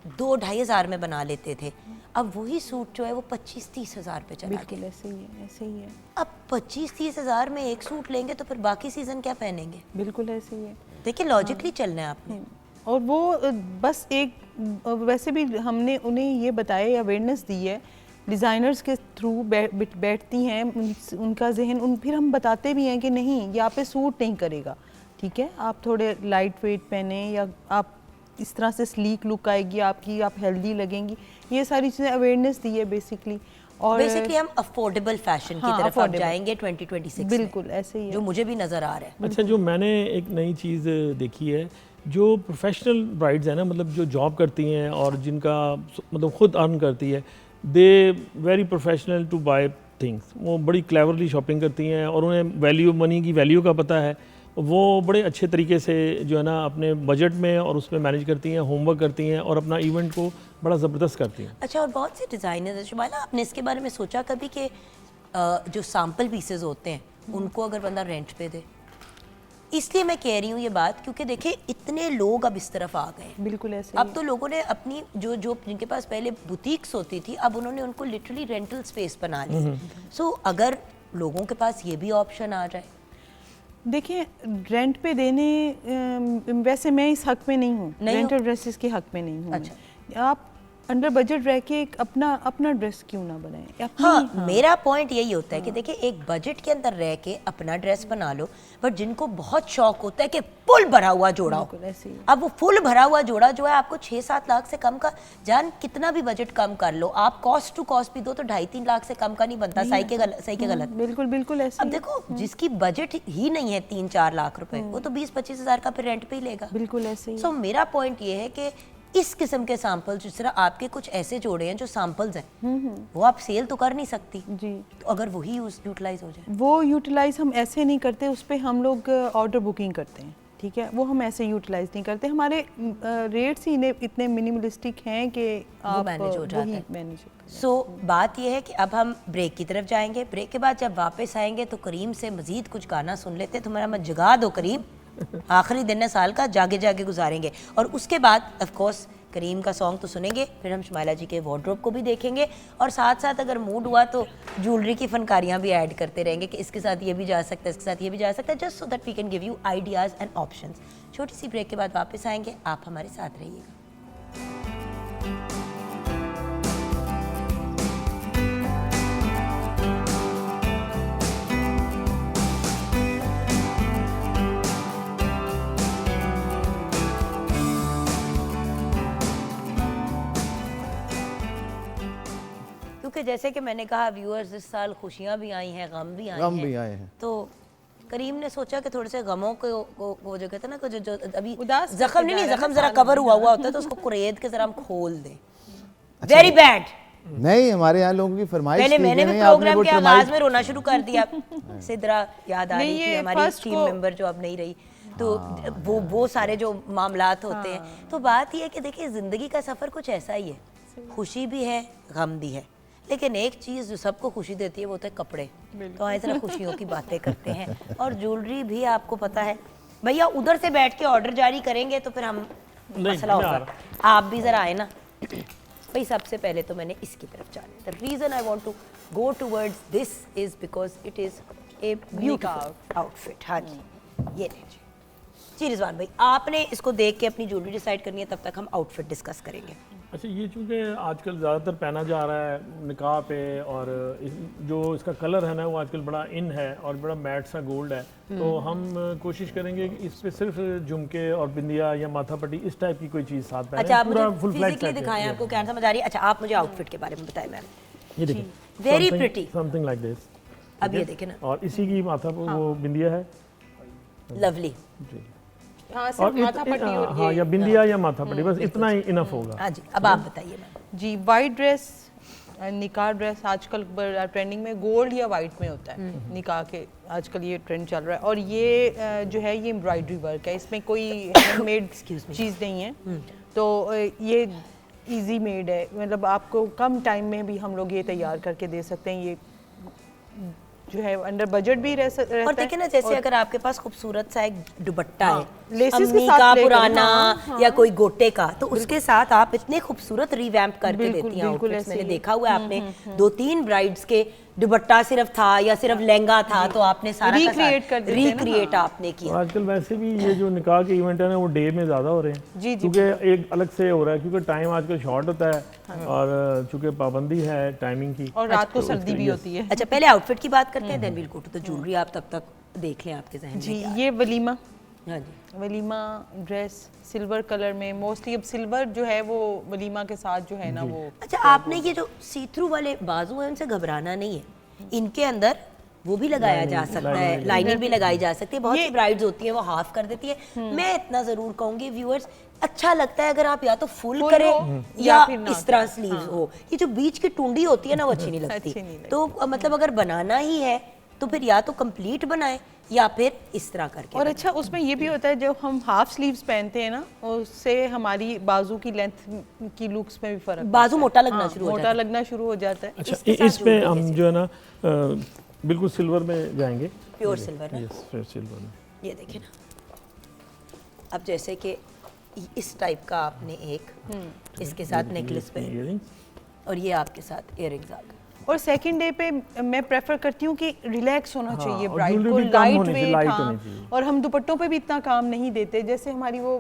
2-2.5 हज़ार में बना लेते थे, अब वही सूट जो है वो 25-30 हज़ार पे चला गया। बिल्कुल ऐसे ही है। अब 25-30 हज़ार में एक सूट लेंगे तो फिर बाकी सीज़न क्या पहनेंगे? बिल्कुल ऐसे ही है। देखिए लॉजिकली चलना है आपने। और वो बस एक वैसे भी हमने उन्हें ये बताया, अवेयरनेस दी है डिज़ाइनर्स के थ्रू, बैठती हैं उनका जहन, फिर हम बताते भी हैं कि नहीं, ये आप पे सूट नहीं करेगा, ठीक है, आप थोड़े लाइट वेट पहने, या आप इस तरह से स्लीक लुक आएगी आपकी, आप हेल्दी लगेंगी। ये सारी चीज़ें अवेयरनेस दी है बेसिकली। और बेसिकली हम अफोर्डेबल फैशन की तरफ अब जाएंगे 2026 बिल्कुल ऐसे ही है, जो मुझे भी नज़र आ रहा है। अच्छा, जो मैंने एक नई चीज़ देखी है, जो प्रोफेशनल ब्राइड्स हैं ना, मतलब जो जॉब करती हैं और जिनका मतलब खुद अर्न करती है, they very professional to buy things. वो बड़ी क्लेवरली शॉपिंग करती हैं और उन्हें वैल्यू, मनी की वैल्यू का पता है। वो बड़े अच्छे तरीके से जो है ना अपने बजट में और उसमें मैनेज करती हैं, होमवर्क करती हैं और अपना इवेंट को बड़ा ज़बरदस्त करती हैं। अच्छा, और बहुत से डिज़ाइनर्स हैं शुमाइला, आपने इसके बारे में सोचा कभी कि जो सैम्पल पीसेस होते हैं उनको अगर बंदा रेंट पे दे? इसलिए मैं कह रही हूँ ये बात, क्योंकि देखिए इतने लोग अब इस तरफ आ गए हैं। बिल्कुल ऐसे अब तो लोगों ने अपनी जो जिनके पास पहले बुटीक्स होती थी, अब उन्होंने उनको लिटरली रेंटल स्पेस बना ली। सो अगर लोगों के पास ये भी ऑप्शन आ जाए। देखिए, रेंट पे देने वैसे मैं इस हक में नहीं हूँ, रेंटल ड्रेसेस के हक में नहीं हूँ। अच्छा। आप अंडर बजट रह के एक अपना ड्रेस क्यों ना बनाएं? हाँ, मेरा पॉइंट यही होता है कि देखिए एक बजट के अंदर रह के अपना ड्रेस बना लो, बट जिनको बहुत शौक होता है कि फुल भरा हुआ जोड़ा हो, अब वो फुल भरा हुआ जोड़ा जो है आपको 6-7 लाख से कम का, जान कितना भी बजट कम कर लो आप, कॉस्ट टू कॉस्ट भी दो तो 2.5-3 लाख से कम का नहीं बनता। सही के गलत? बिल्कुल ऐसे। अब देखो जिसकी बजट ही नहीं है 3-4 लाख रुपए, वो तो 20-25 हज़ार का फिर रेंट पे ही लेगा। बिल्कुल ऐसे ही। सो मेरा पॉइंट ये है कि इस किस्म के सैंपल, जिस तरह आपके कुछ ऐसे जोड़े हैं जो सैंपल्स हैं, वो आप सेल तो कर नहीं सकती जी, तो अगर वही यूटिलाइज हो जाए, वो यूटिलाइज हम ऐसे नहीं करते, उस पर हम लोग ऑर्डर बुकिंग करते हैं, ठीक है, वो हम ऐसे यूटिलाइज नहीं करते। हमारे रेट्स ही इतने मिनिमलिस्टिक हैं कि आप मैनेज हो जाता है। सो बात ये है कि अब हम ब्रेक की तरफ जाएंगे। ब्रेक के बाद जब वापस आएंगे तो करीम से मजीद कुछ गाना सुन लेते। तुम्हारा मत जगा दो करीम, आखिरी दिन है साल का, जागे जागे गुजारेंगे। और उसके बाद ऑफ कोर्स करीम का सॉन्ग तो सुनेंगे, फिर हम शुमाइला जी के वार्डरोब को भी देखेंगे, और साथ साथ अगर मूड हुआ तो ज्वेलरी की फनकारियाँ भी ऐड करते रहेंगे कि इसके साथ ये भी जा सकता है, इसके साथ ये भी जा सकता है, just so that we can give you ideas and options. छोटी सी ब्रेक के बाद वापस आएंगे, आप हमारे साथ रहिएगा। क्योंकि जैसे कि मैंने कहा व्यूअर्स, इस साल खुशियाँ भी आई हैं, गम भी आए हैं, तो करीम ने सोचा कि थोड़े से गमों को जो कहते हैं ना, जो अभी जख्म नहीं, जख्म जरा कवर हुआ होता है तो उसको कुरेद के जरा हम खोल दें। Very bad. नहीं, हमारे यहाँ लोगों की फरमाइश पहले मैंने भी प्रोग्राम के आगाज में रोना शुरू कर दिया। सिद्रा याद आ रही थी, हमारी टीम मेंबर जो अब नहीं रही, तो वो सारे जो मामलात होते हैं। तो बात ये है कि देखिए जिंदगी का सफर कुछ ऐसा ही है, खुशी भी है, गम भी है, लेकिन एक चीज़ जो सबको खुशी देती है वो होता है कपड़े। तो आए जरा खुशियों की बातें करते हैं। और ज्वेलरी भी आपको पता है भैया, उधर से बैठ के ऑर्डर जारी करेंगे तो फिर हम मसला होगा। आप भी जरा आए ना भाई। सबसे पहले तो मैंने इसकी तरफ जाना। The reason I want to go towards this is because it is a beautiful outfit. हाँ जी, ये लीजिए जी। रिजवान भाई, आपने इसको देख के अपनी ज्वेलरी डिसाइड करनी है, तब तक हम आउटफिट डिस्कस करेंगे। अच्छा, ये चूँकि आजकल ज़्यादातर पहना जा रहा है निकाह पे, और जो इसका कलर है ना वो आजकल बड़ा इन है और बड़ा मैट सा गोल्ड है, तो हम कोशिश करेंगे कि इस पे सिर्फ झुमके और बिंदिया या माथा पट्टी इस टाइप की कोई चीज़ साथ पहने। अच्छा, आप पूरा मुझे full fledged फिजिकली type है। दिखाएं, आपको क्या समझ आ रही है? अच्छा, आप मुझे आउटफिट के बारे में बताएं मैम। ये देखिए, very pretty. Something like this. अब ये देखें ना, और इसी की माथा पर वो बिंदिया है लवली। जी। हाँ, और सिर्फ माथा पट्टी और हाँ, ये या बिंदिया या माथा पट्टी, बस इतना ही इनफ होगा। हाँ जी, अब आप बताइए मैम। जी। वाइट ड्रेस, निकाह ड्रेस आजकल ट्रेंडिंग में गोल्ड या वाइट में होता है, निकाह के आजकल ये ट्रेंड चल रहा है। और ये जो है ये एम्ब्रॉयडरी वर्क है, इसमें कोई हैंडमेड चीज़ नहीं है, तो ये इजी मेड है, मतलब आपको कम टाइम में भी हम लोग ये तैयार करके दे सकते हैं। ये जो है अंडर बजट भी रहता है। और देखिए ना, जैसे अगर आपके पास खूबसूरत सा एक दुपट्टा है, लेसेस के अम्मी साथ का लेकर, पुराना हाँ, या कोई गोटे का, तो उसके साथ आप इतने खूबसूरत रिवैम्प करके बिल्कुल, देती हैं बिल्कुल आउटफिट्स। ऐसे मैंने ही। देखा हुआ है, आपने 2-3 ब्राइड्स के दुपट्टा सिर्फ था या सिर्फ लहंगा था, तो आपने सारा Recreate कर देते हैं ना, रिक्रिएट आपने और किया। आजकल वैसे भी ये जो निकाह के इवेंट है ना वो डे में ज़्यादा हो रहे हैं, जी, जी। क्योंकि एक अलग से हो रहा है, क्योंकि टाइम आजकल शॉर्ट होता है और चूंकि पाबंदी है टाइमिंग की। और रात को सर्दी भी होती है। अच्छा, पहले आउटफिट की बात करते हैं, then will go to the jewellery. आप तब तक देख लें आपके जहन में जी, क्या है। ये वलीमा हाँ जी, वलीमा ड्रेस सिल्वर कलर में, मोस्टली अब सिल्वर जो है वो वलीमा के साथ जो है ना वो। अच्छा, आपने ये जो सी थ्रू वाले बाजू हैं उनसे घबराना नहीं है, इनके अंदर वो भी लगाया जा सकता है, लाइनिंग भी लगाई जा सकती है। बहुत सी ब्राइड्स होती हैं वो हाफ कर देती है। मैं इतना जरूर कहूंगी व्यूअर्स, अच्छा लगता है अगर आप या तो फुल Full करें हो, या या फिर ना इस तरह स्लीव्स हो। ये जो बीच की टुंडी होती है ना वो अच्छी नहीं लगती। अच्छी नहीं लगती। तो मतलब अगर बनाना ही है तो फिर या तो कंप्लीट बनाएं या फिर इस तरह करके और अच्छा उसमें ये भी होता है जब हम हाफ स्लीव्स पहनते हैं ना, उससे हमारी बाजू की लेंथ की लुक्स में भी फर्क बाजू मोटा लगना हाँ, शुरू हो मोटा जाता है। लगना शुरू हो जाता है। अच्छा, इसके साथ इस पे jewelry हम कैसे? जो है ना बिल्कुल सिल्वर में जाएंगे। प्योर सिल्वर है। यस, प्योर सिल्वर में। ये देखिए ना, अब जैसे कि इस टाइप का आपने एक इसके साथ नेकलेस पे, इयररिंग्स। और ये आपके साथ इयररिंग्स आ गए। और सेकंड डे पे मैं प्रेफर करती हूँ कि रिलैक्स होना चाहिए और ब्राइड jewelry को, भी कम लाइट होनी चाहिए, वेट। light हाँ, होनी चाहिए। और हम दुपट्टों पे भी इतना काम नहीं देते, जैसे हमारी वो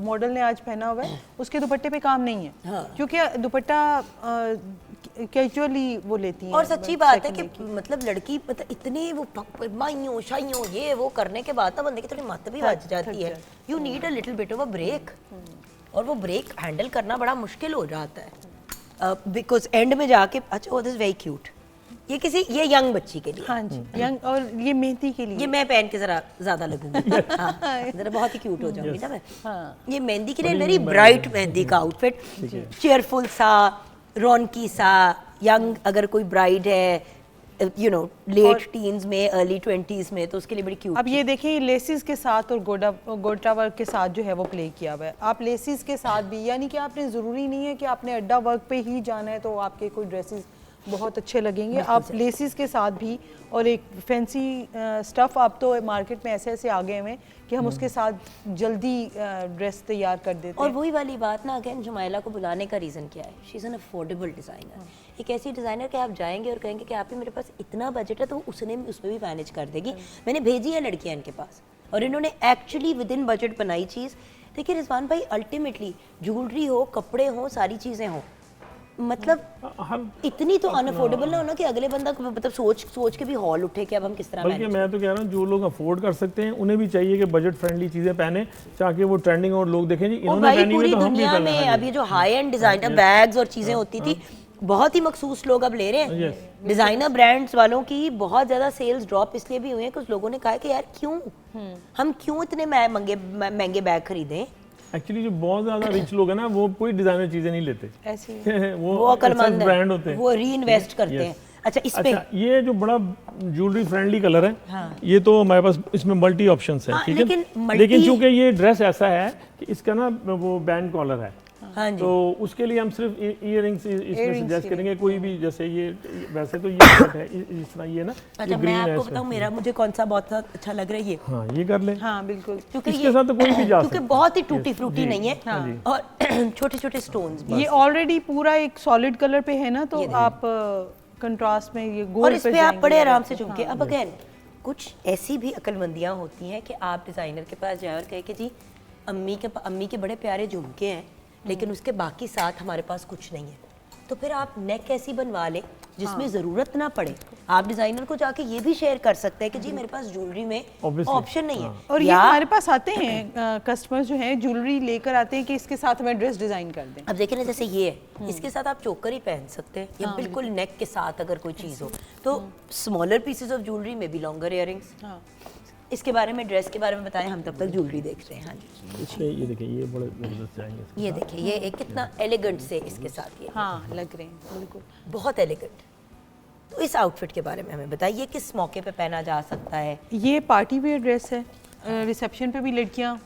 मॉडल ने आज पहना हुआ है उसके दुपट्टे पे काम नहीं है, हाँ। क्योंकि दुपट्टा कैजुअली वो लेती हैं। और सच्ची बात है second कि day मतलब लड़की मतलब इतनी वो माइयों शाइयों ये वो करने के बाद ना बंदे की थोड़ी मत भी बच जाती है। You need a little bit of a break, और वो ब्रेक हैंडल करना बड़ा मुश्किल हो जाता है बिकॉज एंड में जाके अच्छा वो दिस वेरी क्यूट, ये यंग बच्ची के लिए। हाँ जी, यंग, और ये मेहंदी के लिए। ये मैं पहन के जरा ज्यादा लगूंगी। हाँ, जरा बहुत ही क्यूट हो जाऊंगी ना मैं। हाँ। ये मेहंदी के लिए वेरी ब्राइट मेहंदी का आउटफिट, चेयरफुल सा, रौनकी सा, यंग अगर कोई ब्राइड है यू नो लेट टीन्स में, अर्ली 20s में, तो उसके लिए बड़ी क्यूट। अब ये देखें, ये लेसिस के साथ और गोटा वर्क के साथ जो है वो प्ले किया हुआ है। आप लेसिस के साथ भी, यानी कि आपने ज़रूरी नहीं है कि आपने अड्डा वर्क पे ही जाना है तो आपके कोई ड्रेसेस बहुत अच्छे लगेंगे। आप लेसिस के साथ भी, और एक फैंसी स्टफ़ आप तो मार्केट में ऐसे ऐसे आ गए हैं कि हम उसके साथ जल्दी ड्रेस तैयार कर देते और हैं। वही वाली बात ना, अगेन जुमाइला को बुलाने का रीज़न क्या है? She is an affordable designer. एक ऐसी डिज़ाइनर कि आप जाएंगे और कहेंगे कि आप ही मेरे पास इतना बजट है, तो उसने उसमें भी मैनेज कर देगी। मैंने भेजी है लड़कियां इनके पास और इन्होंने एक्चुअली विद इन बजट बनाई चीज़। देखिए रिजवान भाई, अल्टीमेटली ज्वेलरी हो, कपड़े हो, सारी चीज़ें हों, मतलब इतनी तो अनअफोर्डेबल ना हो ना कि अगले बंदा मतलब सोच के भी हॉल उठे कि अब हम किस तरह बल्कि manage मैं तो कह रहा हूँ जो लोग अफोर्ड कर सकते हैं उन्हें भी चाहिए कि बजट फ्रेंडली चीजें पहने, ताकि वो ट्रेंडिंग और लोग देखें जी और इन्होंने भाई पहनी हुई पूरी तो हम भी दुनिया पहने। में हाँ अब जी। ये जो हाई एंड डिजाइनर बैग्स और चीजें होती थी, बहुत ही मखसूस लोग अब ले रहे हैं। डिजाइनर ब्रांड्स वालों की बहुत ज्यादा सेल्स ड्रॉप इसलिए भी हुए हैं कुछ लोगों ने कहा कि यार क्यों हम क्यों इतने महंगे बैग खरीदें। एक्चुअली जो बहुत ज्यादा रिच लोग हैं ना वो कोई डिजाइनर चीजें नहीं लेते। ऐसे ही। वो अकलमंद ब्रांड है, होते हैं। वो री इन्वेस्ट करते हैं। अच्छा इस पे अच्छा, ये जो बड़ा ज्वेलरी फ्रेंडली कलर है, ये तो हमारे पास इसमें मल्टी ऑप्शंस हैं, हाँ, ठीक है। लेकिन लेकिन चूंकि ये ड्रेस ऐसा है कि इसका ना वो बैंड कॉलर है, हाँ जी, तो उसके लिए हम सिर्फ इयररिंग्स इसमें Earrings सजेस्ट ही करेंगे। कोई भी जैसे ये वैसे तो ये सेट है इस तरह, ये ना अच्छा ये मैं ग्रीन है आपको इसमें। बताऊं मेरा मुझे कौन सा बहुत अच्छा लग रहा है ये, हाँ ये कर ले, हाँ बिल्कुल। क्योंकि इसके साथ तो कोई भी जा क्योंकि सकता बहुत ही टूटी फ्रूटी जी, नहीं है हाँ। और छोटे छोटे स्टोन्स भी। ये ऑलरेडी पूरा एक सॉलिड कलर पे है ना, तो आप कंट्रास्ट में ये गोल्ड और इस पे आप बड़े आराम से हाँ। झुमके। अब अगेन कुछ ऐसी भी अक्लमंदियाँ होती हैं कि आप डिज़ाइनर के पास जाए और कहे कि जी अम्मी के बड़े प्यारे झुमके हैं, लेकिन उसके बाकी साथ हमारे पास कुछ नहीं है, तो फिर आप नेक ऐसी बनवा लें जिसमें ज़रूरत ना पड़े। आप डिज़ाइनर को जाके ये भी शेयर कर सकते हैं कि जी मेरे पास ज्वेलरी में Obviously, ऑप्शन नहीं है। और ये या हमारे पास आते हैं कस्टमर्स जो हैं ज्वेलरी लेकर आते हैं कि इसके साथ हमें ड्रेस डिजाइन कर दें। अब देखिए ना, जैसे ये है, इसके साथ आप चोकर ही पहन सकते हैं या बिल्कुल नेक के साथ अगर कोई चीज़ हो तो स्मॉलर पीसेस ऑफ ज्वेलरी में भी लॉन्गर इयरिंग्स। हाँ इसके बारे में, ड्रेस के बारे में बताएं, हम तब तक ज्वेलरी देखते हैं। हाँ जी, इसमें ये देखिए, ये बड़े ज़बरदस्त जाएंगे। ये देखिए, ये एक कितना एलिगेंट से इसके साथ ये हाँ लग रहे हैं बिल्कुल। बहुत एलिगेंट। तो इस आउटफिट के बारे में हमें बताइए, किस मौके पे पहना जा सकता है? ये पार्टी वेयर ड्रेस है, रिसेप्शन पे भी लड़कियां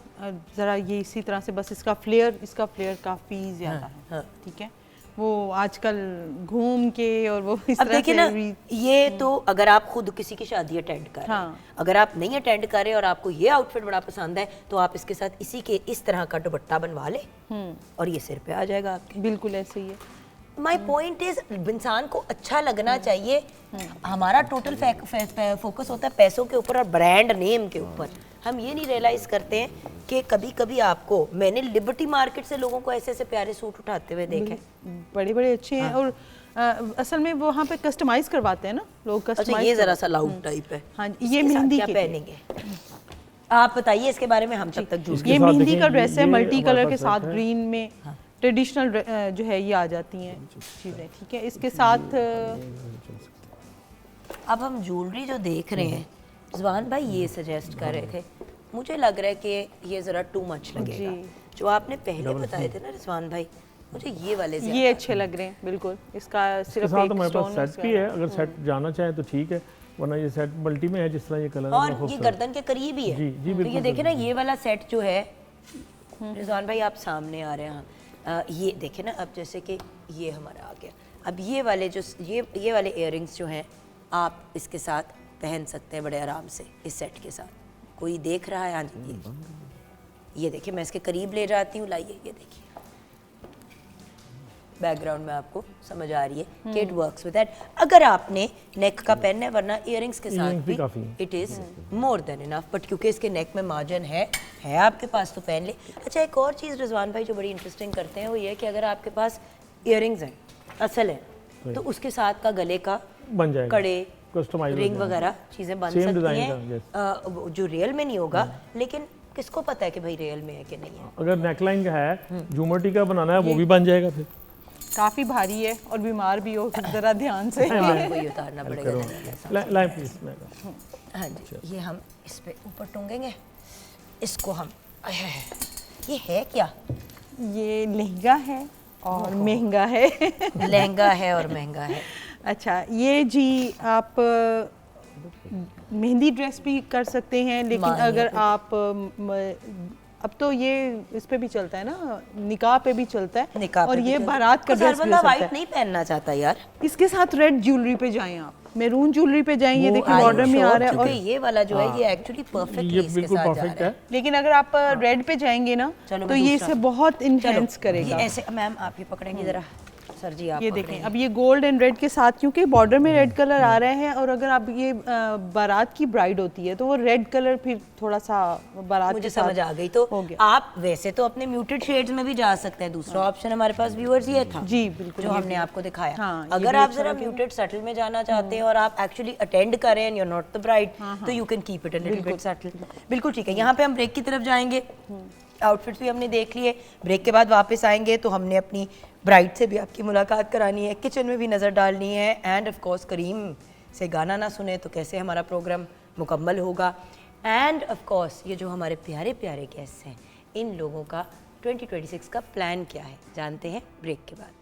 ज़रा ये इसी तरह से, बस इसका फ्लेयर काफ़ी ज़्यादा है। हाँ। ठीक है, वो आजकल घूम के और वो इस अब तरह देखिए से ना, भी- ये तो अगर आप खुद किसी की शादी अटेंड कर रहे हैं, हाँ। अगर आप नहीं अटेंड कर रहे और आपको ये आउटफिट बड़ा पसंद है तो आप इसके साथ इसी के इस तरह का दुपट्टा बनवा लें और ये सिर पे आ जाएगा आपके। बिल्कुल ऐसे ही है। माय पॉइंट इज, इंसान को अच्छा लगना चाहिए। हमारा टोटल फोकस होता है पैसों के ऊपर और ब्रांड नेम के ऊपर। हम ये नहीं रियलाइज करते हैं कि कभी कभी आपको, मैंने लिबर्टी मार्केट से लोगों को ऐसे ऐसे प्यारे सूट उठाते हुए देखे। बड़े बड़े अच्छे हैं। और असल में वो वहाँ पे कस्टमाइज करवाते हैं ना लोग, अच्छा, कस्टमाइज। ये जरा सा लाउड टाइप है। हाँ ये इसके साथ मेहंदी क्या के लिए। पहनेंगे आप बताइए इसके बारे में, हम तब तक जूस। इसके ये साथ मेहंदी देखें, का ड्रेस है, ये मल्टी हमारे कलर पास के साथ सेट है। ग्रीन में ट्रेडिशनल जो है ये आ जाती हैं चीज़ें। ठीक है, इसके साथ अब हम ज्वेलरी जो देख रहे हैं, रिजवान भाई ये सजेस्ट कर रहे थे, मुझे लग रहा है कि ये ज़रा टू मच लगेगा। जो आपने पहले बताए थे ना रिजवान भाई, मुझे ये वाले ये ज़्यादा अच्छे लग रहे हैं बिल्कुल। इसका इसके सिर्फ साथ एक हमारे पास स्टोन सेट भी है, अगर सेट जाना चाहे तो ठीक है, वरना ये सेट मल्टी में है जिस तरह ये कलर और ये गर्दन के करीब ही है। जी, जी, तो ये बिल्कुल देखे ना, ये वाला सेट जो है, रिजवान भाई आप सामने आ रहे हैं, ये देखे ना, अब जैसे कि ये हमारा आ गया। अब ये वाले जो ये वाले इयररिंग्स जो हैं, आप इसके साथ पहन सकते हैं बड़े आराम से इस सेट के साथ। कोई देख रहा है? हाँ जी, ये देखिए, मैं इसके करीब ले जाती हूँ, लाइए ये देखिए, बैकग्राउंड में आपको समझ आ रही है कि इट वर्क्स विद दैट। अगर आपने नेक का पहनना है, वरना इयररिंग्स के साथ Earrings भी काफ़ी हैं। It is more than enough, but क्योंकि इसके नेक में मार्जिन है आपके पास तो पहन ले। अच्छा, एक और चीज़ रिजवान भाई जो बड़ी इंटरेस्टिंग करते हैं वो ये है कि अगर आपके पास इयररिंग्स हैं, असल है, तो उसके साथ का गले का बन जाएगा, कड़े, कस्टमाइज रिंग वगैरह चीज़ें बन Same सकती design हैं, का, जो रियल में नहीं होगा, लेकिन किसको पता है कि भाई रियल में है कि नहीं है। अगर नेकलाइन का है, झूमर टीका बनाना है, वो भी बन जाएगा फिर। काफ़ी भारी है और बीमार भी हो, ज़रा ध्यान से। आपको ये उतारना पड़ेगा जरा सा। Line please. हाँ जी, ये हम इस पे ऊपर टूंगेंगे, इसको हम, ये है क्या? ये लहंगा है और महंगा है। लहंगा है और महंगा है। अच्छा, ये जी आप मेहंदी ड्रेस भी कर सकते हैं, लेकिन मानिए अगर तो। आप अब तो ये इस पे भी चलता है ना, निकाह पे भी चलता है, निकाह पे और भी ये चलता है। बारात का तो ड्रेस हर भी हो बंदा सकता वाइट है। नहीं पहनना चाहता यार। इसके साथ रेड ज्वेलरी पे जाएं आप, मैरून ज्वेलरी पे जाएं, ये वो देखिए I am बॉर्डर में आ sure, रहा है। और क्योंकि ये वाला जो है ये एक्चुअली परफेक्टली ये इसके बिल्कुल साथ जा परफेक्ट रहा है। है। लेकिन अगर आप रेड पे जाएंगे ना, चलो तो मैं ये दूसरा। इसे बहुत इनहेंस ये करेगा। ऐसे, मैम आप ये पकड़ेंगी जरा, सर जी आप ये पकड़ेंगे। देखें, अब ये गोल्ड एंड रेड के साथ, क्योंकि बॉर्डर में रेड कलर आ रहा है, और अगर आप ये बारात की ब्राइड होती है तो वो रेड कलर फिर थोड़ा सा बारात मुझे के साथ समझ आ गई। तो हो गया। आप वैसे तो अपने म्यूटेड शेड्स में भी जा सकते हैं, दूसरा ऑप्शन हमारे पास व्यूअर्स ये था जी बिल्कुल, जो ये हमने आपको दिखाया। हाँ, ये अगर भी आप अच्छा जरा लगे। म्यूटेड सटल में जाना चाहते हैं और आप एक्चुअली अटेंड करें and you are not the bride, तो you can keep it a little bit subtle. बिल्कुल ठीक है। यहाँ पे हम ब्रेक की तरफ जाएंगे, आउटफिट्स भी हमने देख लिए। ब्रेक के बाद वापस आएंगे तो हमने अपनी ब्राइड से भी आपकी मुलाकात करानी है, किचन में भी नज़र डालनी है, एंड ऑफ कोर्स करीम से गाना ना सुने तो कैसे हमारा प्रोग्राम मुकम्मल होगा। एंड ऑफ कोर्स ये जो हमारे प्यारे प्यारे गेस्ट हैं, इन लोगों का 2026 का प्लान क्या है, जानते हैं ब्रेक के बाद।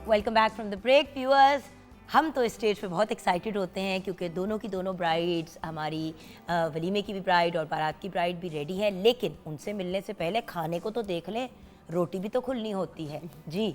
Welcome back from the break viewers. हम तो स्टेज पे बहुत एक्साइटेड होते हैं क्योंकि दोनों की दोनों ब्राइड्स, हमारी वलीमे की भी ब्राइड और बारात की ब्राइड भी रेडी है, लेकिन उनसे मिलने से पहले खाने को तो देख लें, रोटी भी तो खुलनी होती है जी।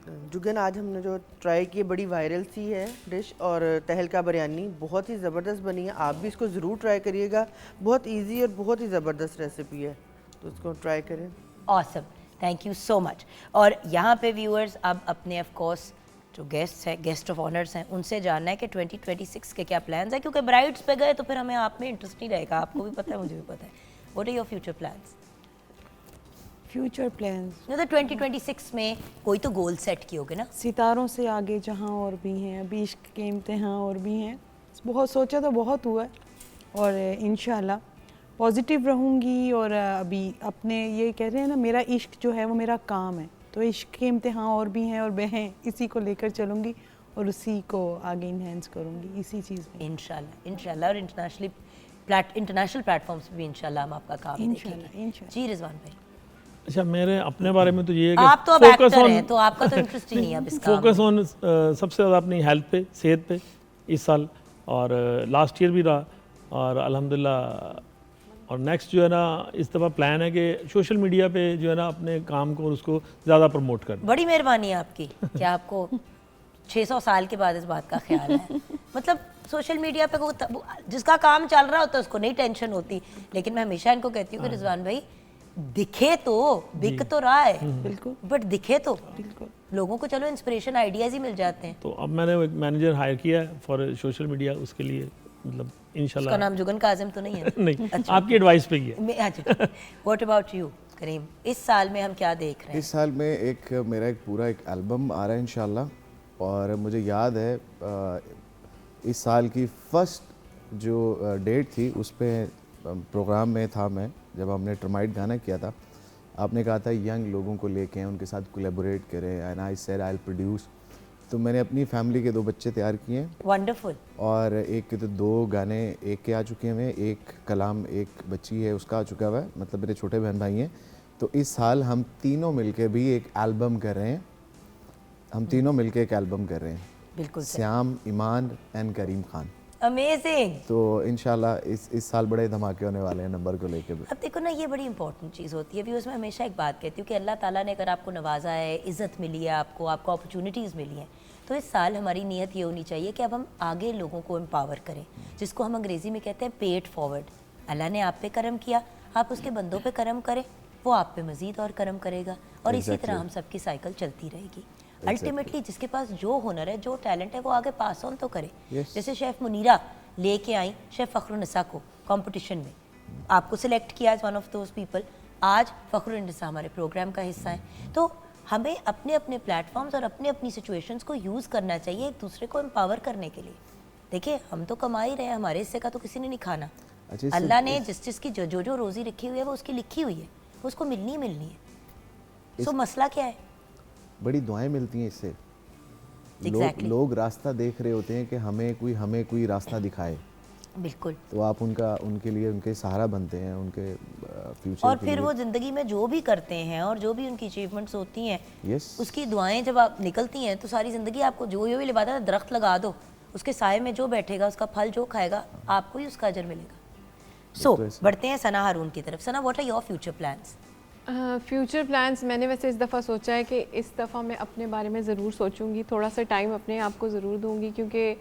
जुगन, आज हमने जो ट्राई की बड़ी वायरल सी है डिश, और तहलका बिरयानी बहुत ही ज़बरदस्त बनी है। आप भी इसको ज़रूर ट्राई करिएगा, बहुत इजी और बहुत ही ज़बरदस्त रेसिपी है, तो इसको ट्राई करें। Awesome, thank you so much. और यहाँ पे व्यूअर्स अब अपने ऑफ कोर्स जो गेस्ट्स हैं, गेस्ट ऑफ ऑनर्स हैं, उनसे जानना है कि 2026 के क्या प्लान्स हैं, क्योंकि ब्राइड्स पे गए तो फिर हमें आप में इंटरेस्ट नहीं रहेगा। आपको भी पता है, मुझे भी पता है। What are your future plans? Future plans तो 2026 में कोई तो गोल सेट किए होगे ना? सितारों से आगे जहाँ और भी हैं, अभी इश्क के इम्तिहान और भी हैं। बहुत सोचा तो बहुत हुआ है, और इंशाल्लाह पॉजिटिव रहूँगी। और अभी अपने ये कह रहे हैं ना, मेरा इश्क जो है वो मेरा काम है, तो इश्क के इम्तिहान और भी हैं और बहन, इसी को लेकर चलूँगी और उसी को आगे इन्हेंस करूँगी, इसी चीज़ में इंशाल्लाह, इंशाल्लाह। और इंटरनेशनल प्लेटफॉर्म्स पे भी इंशाल्लाह हम आपका काम इंशाल्लाह, देखेंगे। इंशाल्लाह। जी रिजवान भाई, अच्छा, मेरे अपने बारे में तो ये है कि आप तो अब एक्टर हैं, तो आपका तो इंटरेस्ट ही नहीं है अब इस काम फोकस ऑन सबसे ज़्यादा अपनी हेल्थ पे, सेहत पे इस साल, और लास्ट ईयर भी रहा, और अल्हम्दुलिल्लाह। और नेक्स्ट जो है ना, इस दफ़ा प्लान है कि सोशल मीडिया पे जो है ना अपने काम को और उसको ज़्यादा प्रमोट करना। बड़ी मेहरबानी है आपकी कि आपको 600 साल के बाद इस बात का ख्याल है। मतलब सोशल मीडिया पे जिसका काम चल रहा होता है उसको नहीं टेंशन होती, लेकिन मैं हमेशा इनको कहती हूँ कि रिजवान भाई दिखे तो, बिक तो रहा है बिल्कुल, बट दिखे तो बिल्कुल। लोगों को, चलो इंस्पिरेशन आइडियाज ही मिल जाते हैं। तो अब मैंने एक मैनेजर हायर किया है फॉर सोशल मीडिया, उसके लिए मतलब उसका इंशाल्लाह। नाम जुगन काजिम तो नहीं है? नहीं, आपकी एडवाइस पे ही है। अच्छा, व्हाट अबाउट यू करीम? इस साल में हम क्या देख रहे हैं? इस साल में मेरा एक पूरा एल्बम आ रहा है इंशाल्लाह, और मुझे याद है इस साल की फर्स्ट जो डेट थी उस पे प्रोग्राम में था मैं, जब हमने टर्माइट गाना किया था। आपने कहा था यंग लोगों को लेके आएं, उनके साथ कोलैबोरेट करें, and I said I will produce. तो मैंने अपनी फैमिली के 2 बच्चे तैयार किए हैं, वंडरफुल। और एक के तो 2 गाने एक के आ चुके हैं, एक कलाम एक बच्ची है उसका आ चुका हुआ है, मतलब मेरे छोटे बहन भाई हैं। तो इस साल हम तीनों मिलके भी एक एल्बम कर रहे हैं, हम तीनों मिलके एक एल्बम कर रहे हैं, बिल्कुल श्याम, ईमान एंड करीम खान। अमेजिंग। तो इंशाल्लाह इस साल बड़े धमाके होने वाले हैं नंबर को लेके भी। अब देखो ना, ये बड़ी इंपॉर्टेंट चीज़ होती है। अभी उसमें हमेशा एक बात कहती हूँ कि अल्लाह ताला ने अगर आपको नवाजा है, इज़्ज़त मिली है, आपको अपॉर्चुनिटीज़ मिली हैं, तो इस साल हमारी नीयत ये होनी चाहिए कि अब हम आगे लोगों को एम्पावर करें, जिसको हम अंग्रेज़ी में कहते हैं पे इट फॉरवर्ड। अल्लाह ने आप पे करम किया, आप उसके बंदों पे करम करें, वो आप पे मज़ीद और करम करेगा, और इसी तरह हम सबकी साइकिल चलती रहेगी। अल्टीमेटली जिसके पास जो हुनर है, जो टैलेंट है, वो आगे पास ऑन तो करे। जैसे शेफ़ मुनीरा लेके आई शेफ़ फ़खरुन्निसा को कंपटीशन में, आपको सिलेक्ट किया as one of those people. आज फ़खरुन्निसा हमारे प्रोग्राम का हिस्सा है। तो हमें अपने अपने प्लेटफॉर्म्स और अपने अपनी सिचुएशंस को यूज़ करना चाहिए एक दूसरे को एम्पावर करने के लिए। देखिए, हम तो कमा ही रहे हैं, हमारे हिस्से का तो किसी ने नहीं खाना। अल्लाह ने जिसकी जो रोज़ी लिखी हुई है वो उसकी लिखी हुई है, वो उसको मिलनी ही मिलनी है। सो मसला क्या है? बड़ी दुआएं मिलती हैं इससे। Exactly. लोग रास्ता देख रहे होते हैं कि हमें कोई रास्ता दिखाए, बिल्कुल। तो आप उनके लिए उनके सहारा बनते हैं, उनके फ्यूचर और के फिर लिए। वो ज़िंदगी में जो भी करते हैं और जो भी उनकी अचीवमेंट्स होती हैं, Yes. उसकी दुआएं जब आप निकलती हैं तो सारी ज़िंदगी आपको जो भी लिबाता है, दरख्त लगा दो, उसके साए में जो बैठेगा, उसका फल जो खाएगा, आपको ही उसका अजर मिलेगा। सो बढ़ते हैं सना हारून की तरफ। Sana, what are your future plans? Future plans मैंने वैसे इस दफ़ा सोचा है कि इस दफ़ा मैं अपने बारे में ज़रूर सोचूंगी, थोड़ा सा टाइम अपने आप को ज़रूर दूंगी, क्योंकि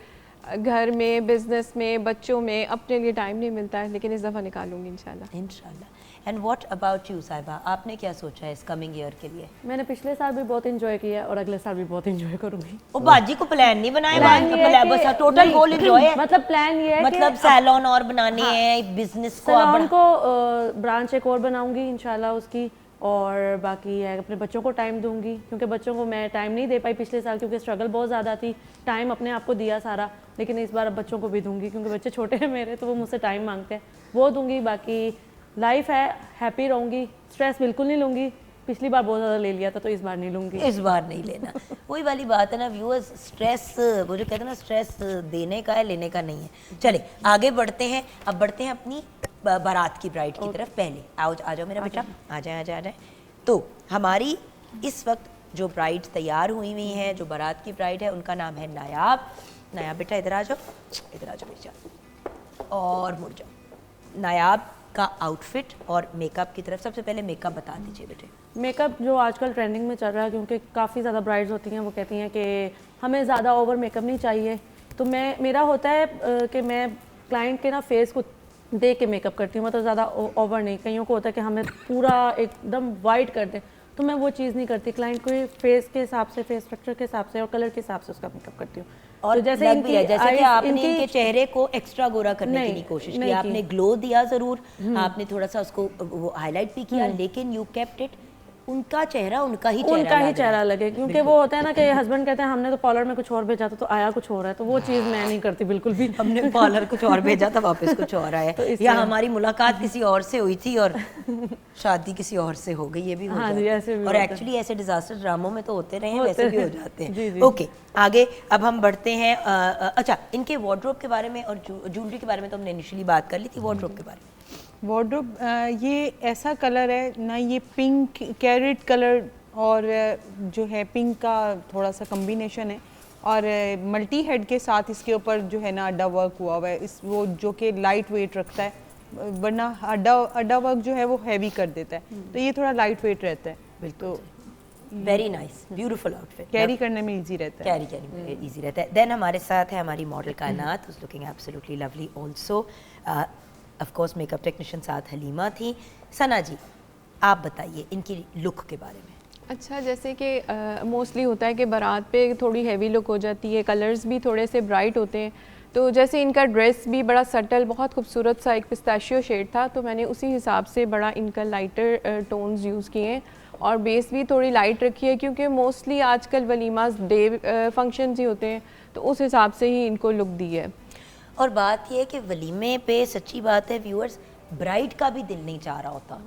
घर में, बिज़नेस में, बच्चों में अपने लिए टाइम नहीं मिलता है, लेकिन इस दफ़ा निकालूंगी इंशाल्लाह। इंशाल्लाह। एंड व्हाट अबाउट यू साहिबा, आपने क्या सोचा है इस कमिंग ईयर के लिए? मैंने पिछले साल भी बहुत एंजॉय किया और अगले साल भी बहुत एंजॉय करूंगी। ओ बाजी को प्लान नहीं बनाए, प्लान ये है बस कि- टोटल नहीं, गोल एंजॉय है। मतलब प्लान ये है मतलब सैलून और बनाने हैं, बिजनेस को सैलून को ब्रांच एक और बनाऊंगी इंशाल्लाह उसकी, और बाकी है अपने बच्चों को टाइम दूंगी, क्योंकि बच्चों को मैं टाइम नहीं दे पाई पिछले साल, क्योंकि स्ट्रगल बहुत ज़्यादा थी। टाइम अपने आप को दिया सारा, लेकिन इस बार अब बच्चों को भी दूंगी, क्योंकि बच्चे छोटे हैं मेरे, तो वो मुझसे टाइम मांगते हैं, वो दूंगी। बाकी लाइफ है, हैप्पी रहूँगी, स्ट्रेस बिल्कुल नहीं लूँगी। पिछली बार बहुत ज़्यादा ले लिया था, तो इस बार नहीं लूँगी। इस बार नहीं लेना। वही वाली बात है ना व्यूअर्स, स्ट्रेस, वो जो कहते हैं ना, स्ट्रेस देने का है, लेने का नहीं है। चले आगे बढ़ते हैं। अब बढ़ते हैं अपनी बारात की ब्राइड की तरफ। पहले आ जाओ मेरा बेटा, आ जाए। तो हमारी इस वक्त जो ब्राइड तैयार हुई हैं, जो बारात की ब्राइड है, उनका नाम है नायाब। नायाब बेटा इधर आ जाओ बेटा, और मुड़ जाओ। नायाब का आउटफिट और मेकअप की तरफ सबसे पहले मेकअप बता दीजिए बेटे। मेकअप जो आजकल ट्रेंडिंग में चल रहा है, क्योंकि काफ़ी ज़्यादा ब्राइड्स होती हैं वो कहती हैं कि हमें ज़्यादा ओवर मेकअप नहीं चाहिए, तो मेरा होता है कि मैं क्लाइंट के ना फेस को देख के मेकअप करती हूँ, मतलब ज़्यादा ओवर नहीं। कईयों को होता है कि हमें पूरा एकदम वाइट कर दें, तो मैं वो चीज़ नहीं करती। क्लाइंट को फेस के हिसाब से, फेस स्ट्रक्चर के हिसाब से और कलर के हिसाब से उसका मेकअप करती हूँ। और तो जैसे लग भी है, जैसे कि eyes, आपने इनके चेहरे को एक्स्ट्रा गोरा करने की नहीं, नहीं कोशिश की, नहीं आपने ग्लो दिया जरूर, आपने थोड़ा सा उसको वो हाईलाइट भी किया, लेकिन यू केप्ट इट उनका चेहरा उनका ही चेहरा लगे, क्योंकि वो होता है ना कि हस्बैंड कहते हैं हमने तो पार्लर में कुछ और भेजा था तो आया कुछ और है, तो वो चीज़ मैं नहीं करती बिल्कुल भी। हमने पार्लर कुछ और भेजा था वापस कुछ और आया, या हमारी मुलाकात किसी और से हुई थी और शादी किसी और से हो गई, ये भी हो हाँ जी, जाता ऐसे भी है। और होता है। एक्चुअली ऐसे डिजास्टर ड्रामों में तो होते रहे हैं, होते वैसे भी हो हैं। जाते जी, हैं। जी। ओके, आगे अब हम बढ़ते हैं। अच्छा, इनके वार्डरोब के बारे में और ज्वेलरी के बारे में तो हमने इनिशियली बात कर ली थी, वार्डरोब के बारे में। वार्डरोब ये ऐसा कलर है ना, ये पिंक कैरेट कलर और जो है पिंक का थोड़ा सा कम्बिनेशन है, और मल्टी हेड के साथ इसके ऊपर जो है ना अड्डा वर्क हुआ हुआ है, इस वो जो कि लाइट वेट रखता है, वरना अड्डा वर्क जो है वो हैवी कर देता है, तो ये थोड़ा लाइट वेट रहता है, बिल्कुल very nice, beautiful outfit, carry करने में इजी रहता है। कैरी में इजी रहता है। देन हमारे साथ है हमारी मॉडल कायनात, who's looking absolutely lovely also. Of course makeup technician साथ हलीमा थी। सना जी, आप बताइए इनकी लुक के बारे में। अच्छा, जैसे कि मोस्टली होता है कि बारात पे थोड़ी हैवी लुक हो जाती है, कलर्स भी थोड़े से ब्राइट होते हैं, तो जैसे इनका ड्रेस भी बड़ा सटल, बहुत खूबसूरत सा एक पिस्ताशियो शेड था, तो मैंने उसी हिसाब से बड़ा इनका लाइटर टोन्स यूज़ किए हैं, और बेस भी थोड़ी लाइट रखी है, क्योंकि मोस्टली आजकल वलीमास डे फंक्शंस ही होते हैं, तो उस हिसाब से ही इनको लुक दी है। और बात यह है कि वलीमे पे सच्ची बात है व्यूअर्स, ब्राइड का भी दिल नहीं चाह रहा होता,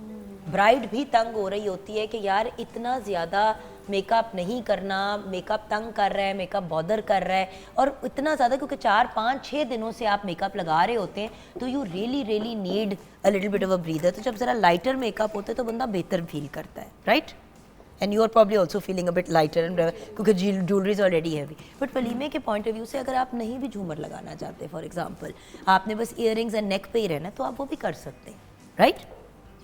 ब्राइड भी तंग हो रही होती है कि यार इतना ज़्यादा मेकअप नहीं करना, मेकअप तंग कर रहा है, मेकअप बॉदर कर रहा है, और इतना ज़्यादा क्योंकि 4, 5, 6 दिनों से आप मेकअप लगा रहे होते हैं, तो you really need a little bit of a breather. तो जब ज़रा लाइटर मेकअप होता है तो बंदा बेहतर फील करता है, right? And you are probably also feeling a bit lighter and क्योंकि jewellery is already heavy. But वलीमे के पॉइंट ऑफ व्यू से अगर आप नहीं भी झूमर लगाना चाहते, फॉर एग्जाम्पल आपने बस ईयरिंग्स एंड नेक पे ही रहना, तो आप वो भी कर सकते हैं, right?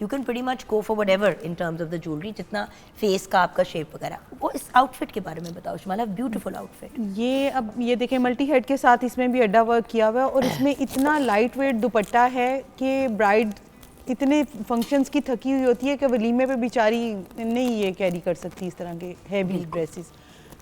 You can pretty much go for whatever in terms of the jewellery, जितना फेस का आपका शेप वगैरह। वो इस आउटफिट के बारे में बताओ शमाला, ब्यूटीफुल आउटफिट। ये अब ये देखें मल्टी हेड के साथ इसमें भी अड्डा वर्क किया हुआ है, और इसमें इतना लाइट वेट दुपट्टा है कि ब्राइड इतने फंक्शंस की थकी हुई होती है कि वलीमे पे बेचारी नहीं ये कैरी कर सकती इस तरह के हैवी ड्रेसेस।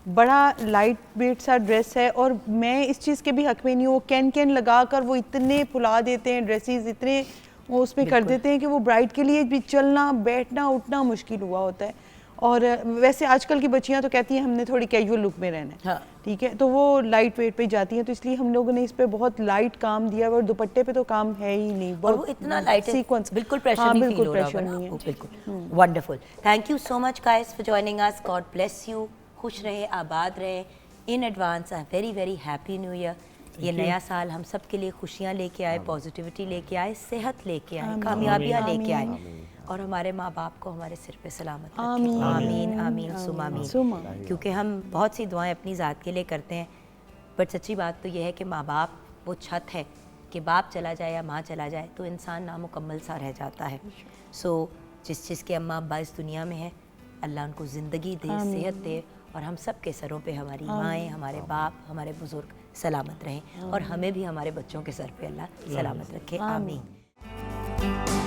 बड़ा लाइट वेट सा ड्रेस है, और मैं इस चीज़ के भी हक में नहीं हूँ, कैन लगा कर वो इतने फुला देते हैं ड्रेसेस, इतने वो उसमें कर देते हैं कि वो ब्राइड के लिए भी चलना बैठना उठना मुश्किल हुआ होता है। और वैसे आजकल की बच्चियां तो कहती हैं हमने थोड़ी कैजुअल लुक में रहना है, हाँ। ठीक है, तो वो लाइट वेट पे जाती हैं, तो इसलिए हम लोगों ने इस पे बहुत लाइट काम दिया है, और दुपट्टे पे तो काम है ही नहीं, और वो इतना लाइट है, सीक्वेंस, बिल्कुल प्रेशर हाँ, नहीं बिल्कुल फील हो रहा प्रेशर होगा नहीं ना, है। बिल्कुल wonderful. Thank you so much guys for joining us, God bless you, खुश रहे, आबाद रहे। In advance I very very happy new year. ये नया साल हम सब के लिए खुशियाँ लेके आए, पॉजिटिविटी लेके आए, सेहत लेके आए, कामयाबियाँ लेके आए, और हमारे माँ बाप को हमारे सिर पे सलामत रखे। आमीन आमीन आमीन सुमा आमीन। क्योंकि हम बहुत सी दुआएं अपनी ज़ात के लिए करते हैं, बट सच्ची बात तो यह है कि माँ बाप वो छत है कि बाप चला जाए या माँ चला जाए तो इंसान नामुकम्मल सा रह जाता है। सो जिस चीज़ के अम्मा अब्बा इस दुनिया में है, अल्लाह उनको ज़िंदगी दे, सेहत दे, और हम सब के सरों पे हमारी माएँ, हमारे बाप, हमारे बुज़ुर्ग सलामत रहें, और हमें भी हमारे बच्चों के सर पे अल्लाह सलामत रखे। आमीन।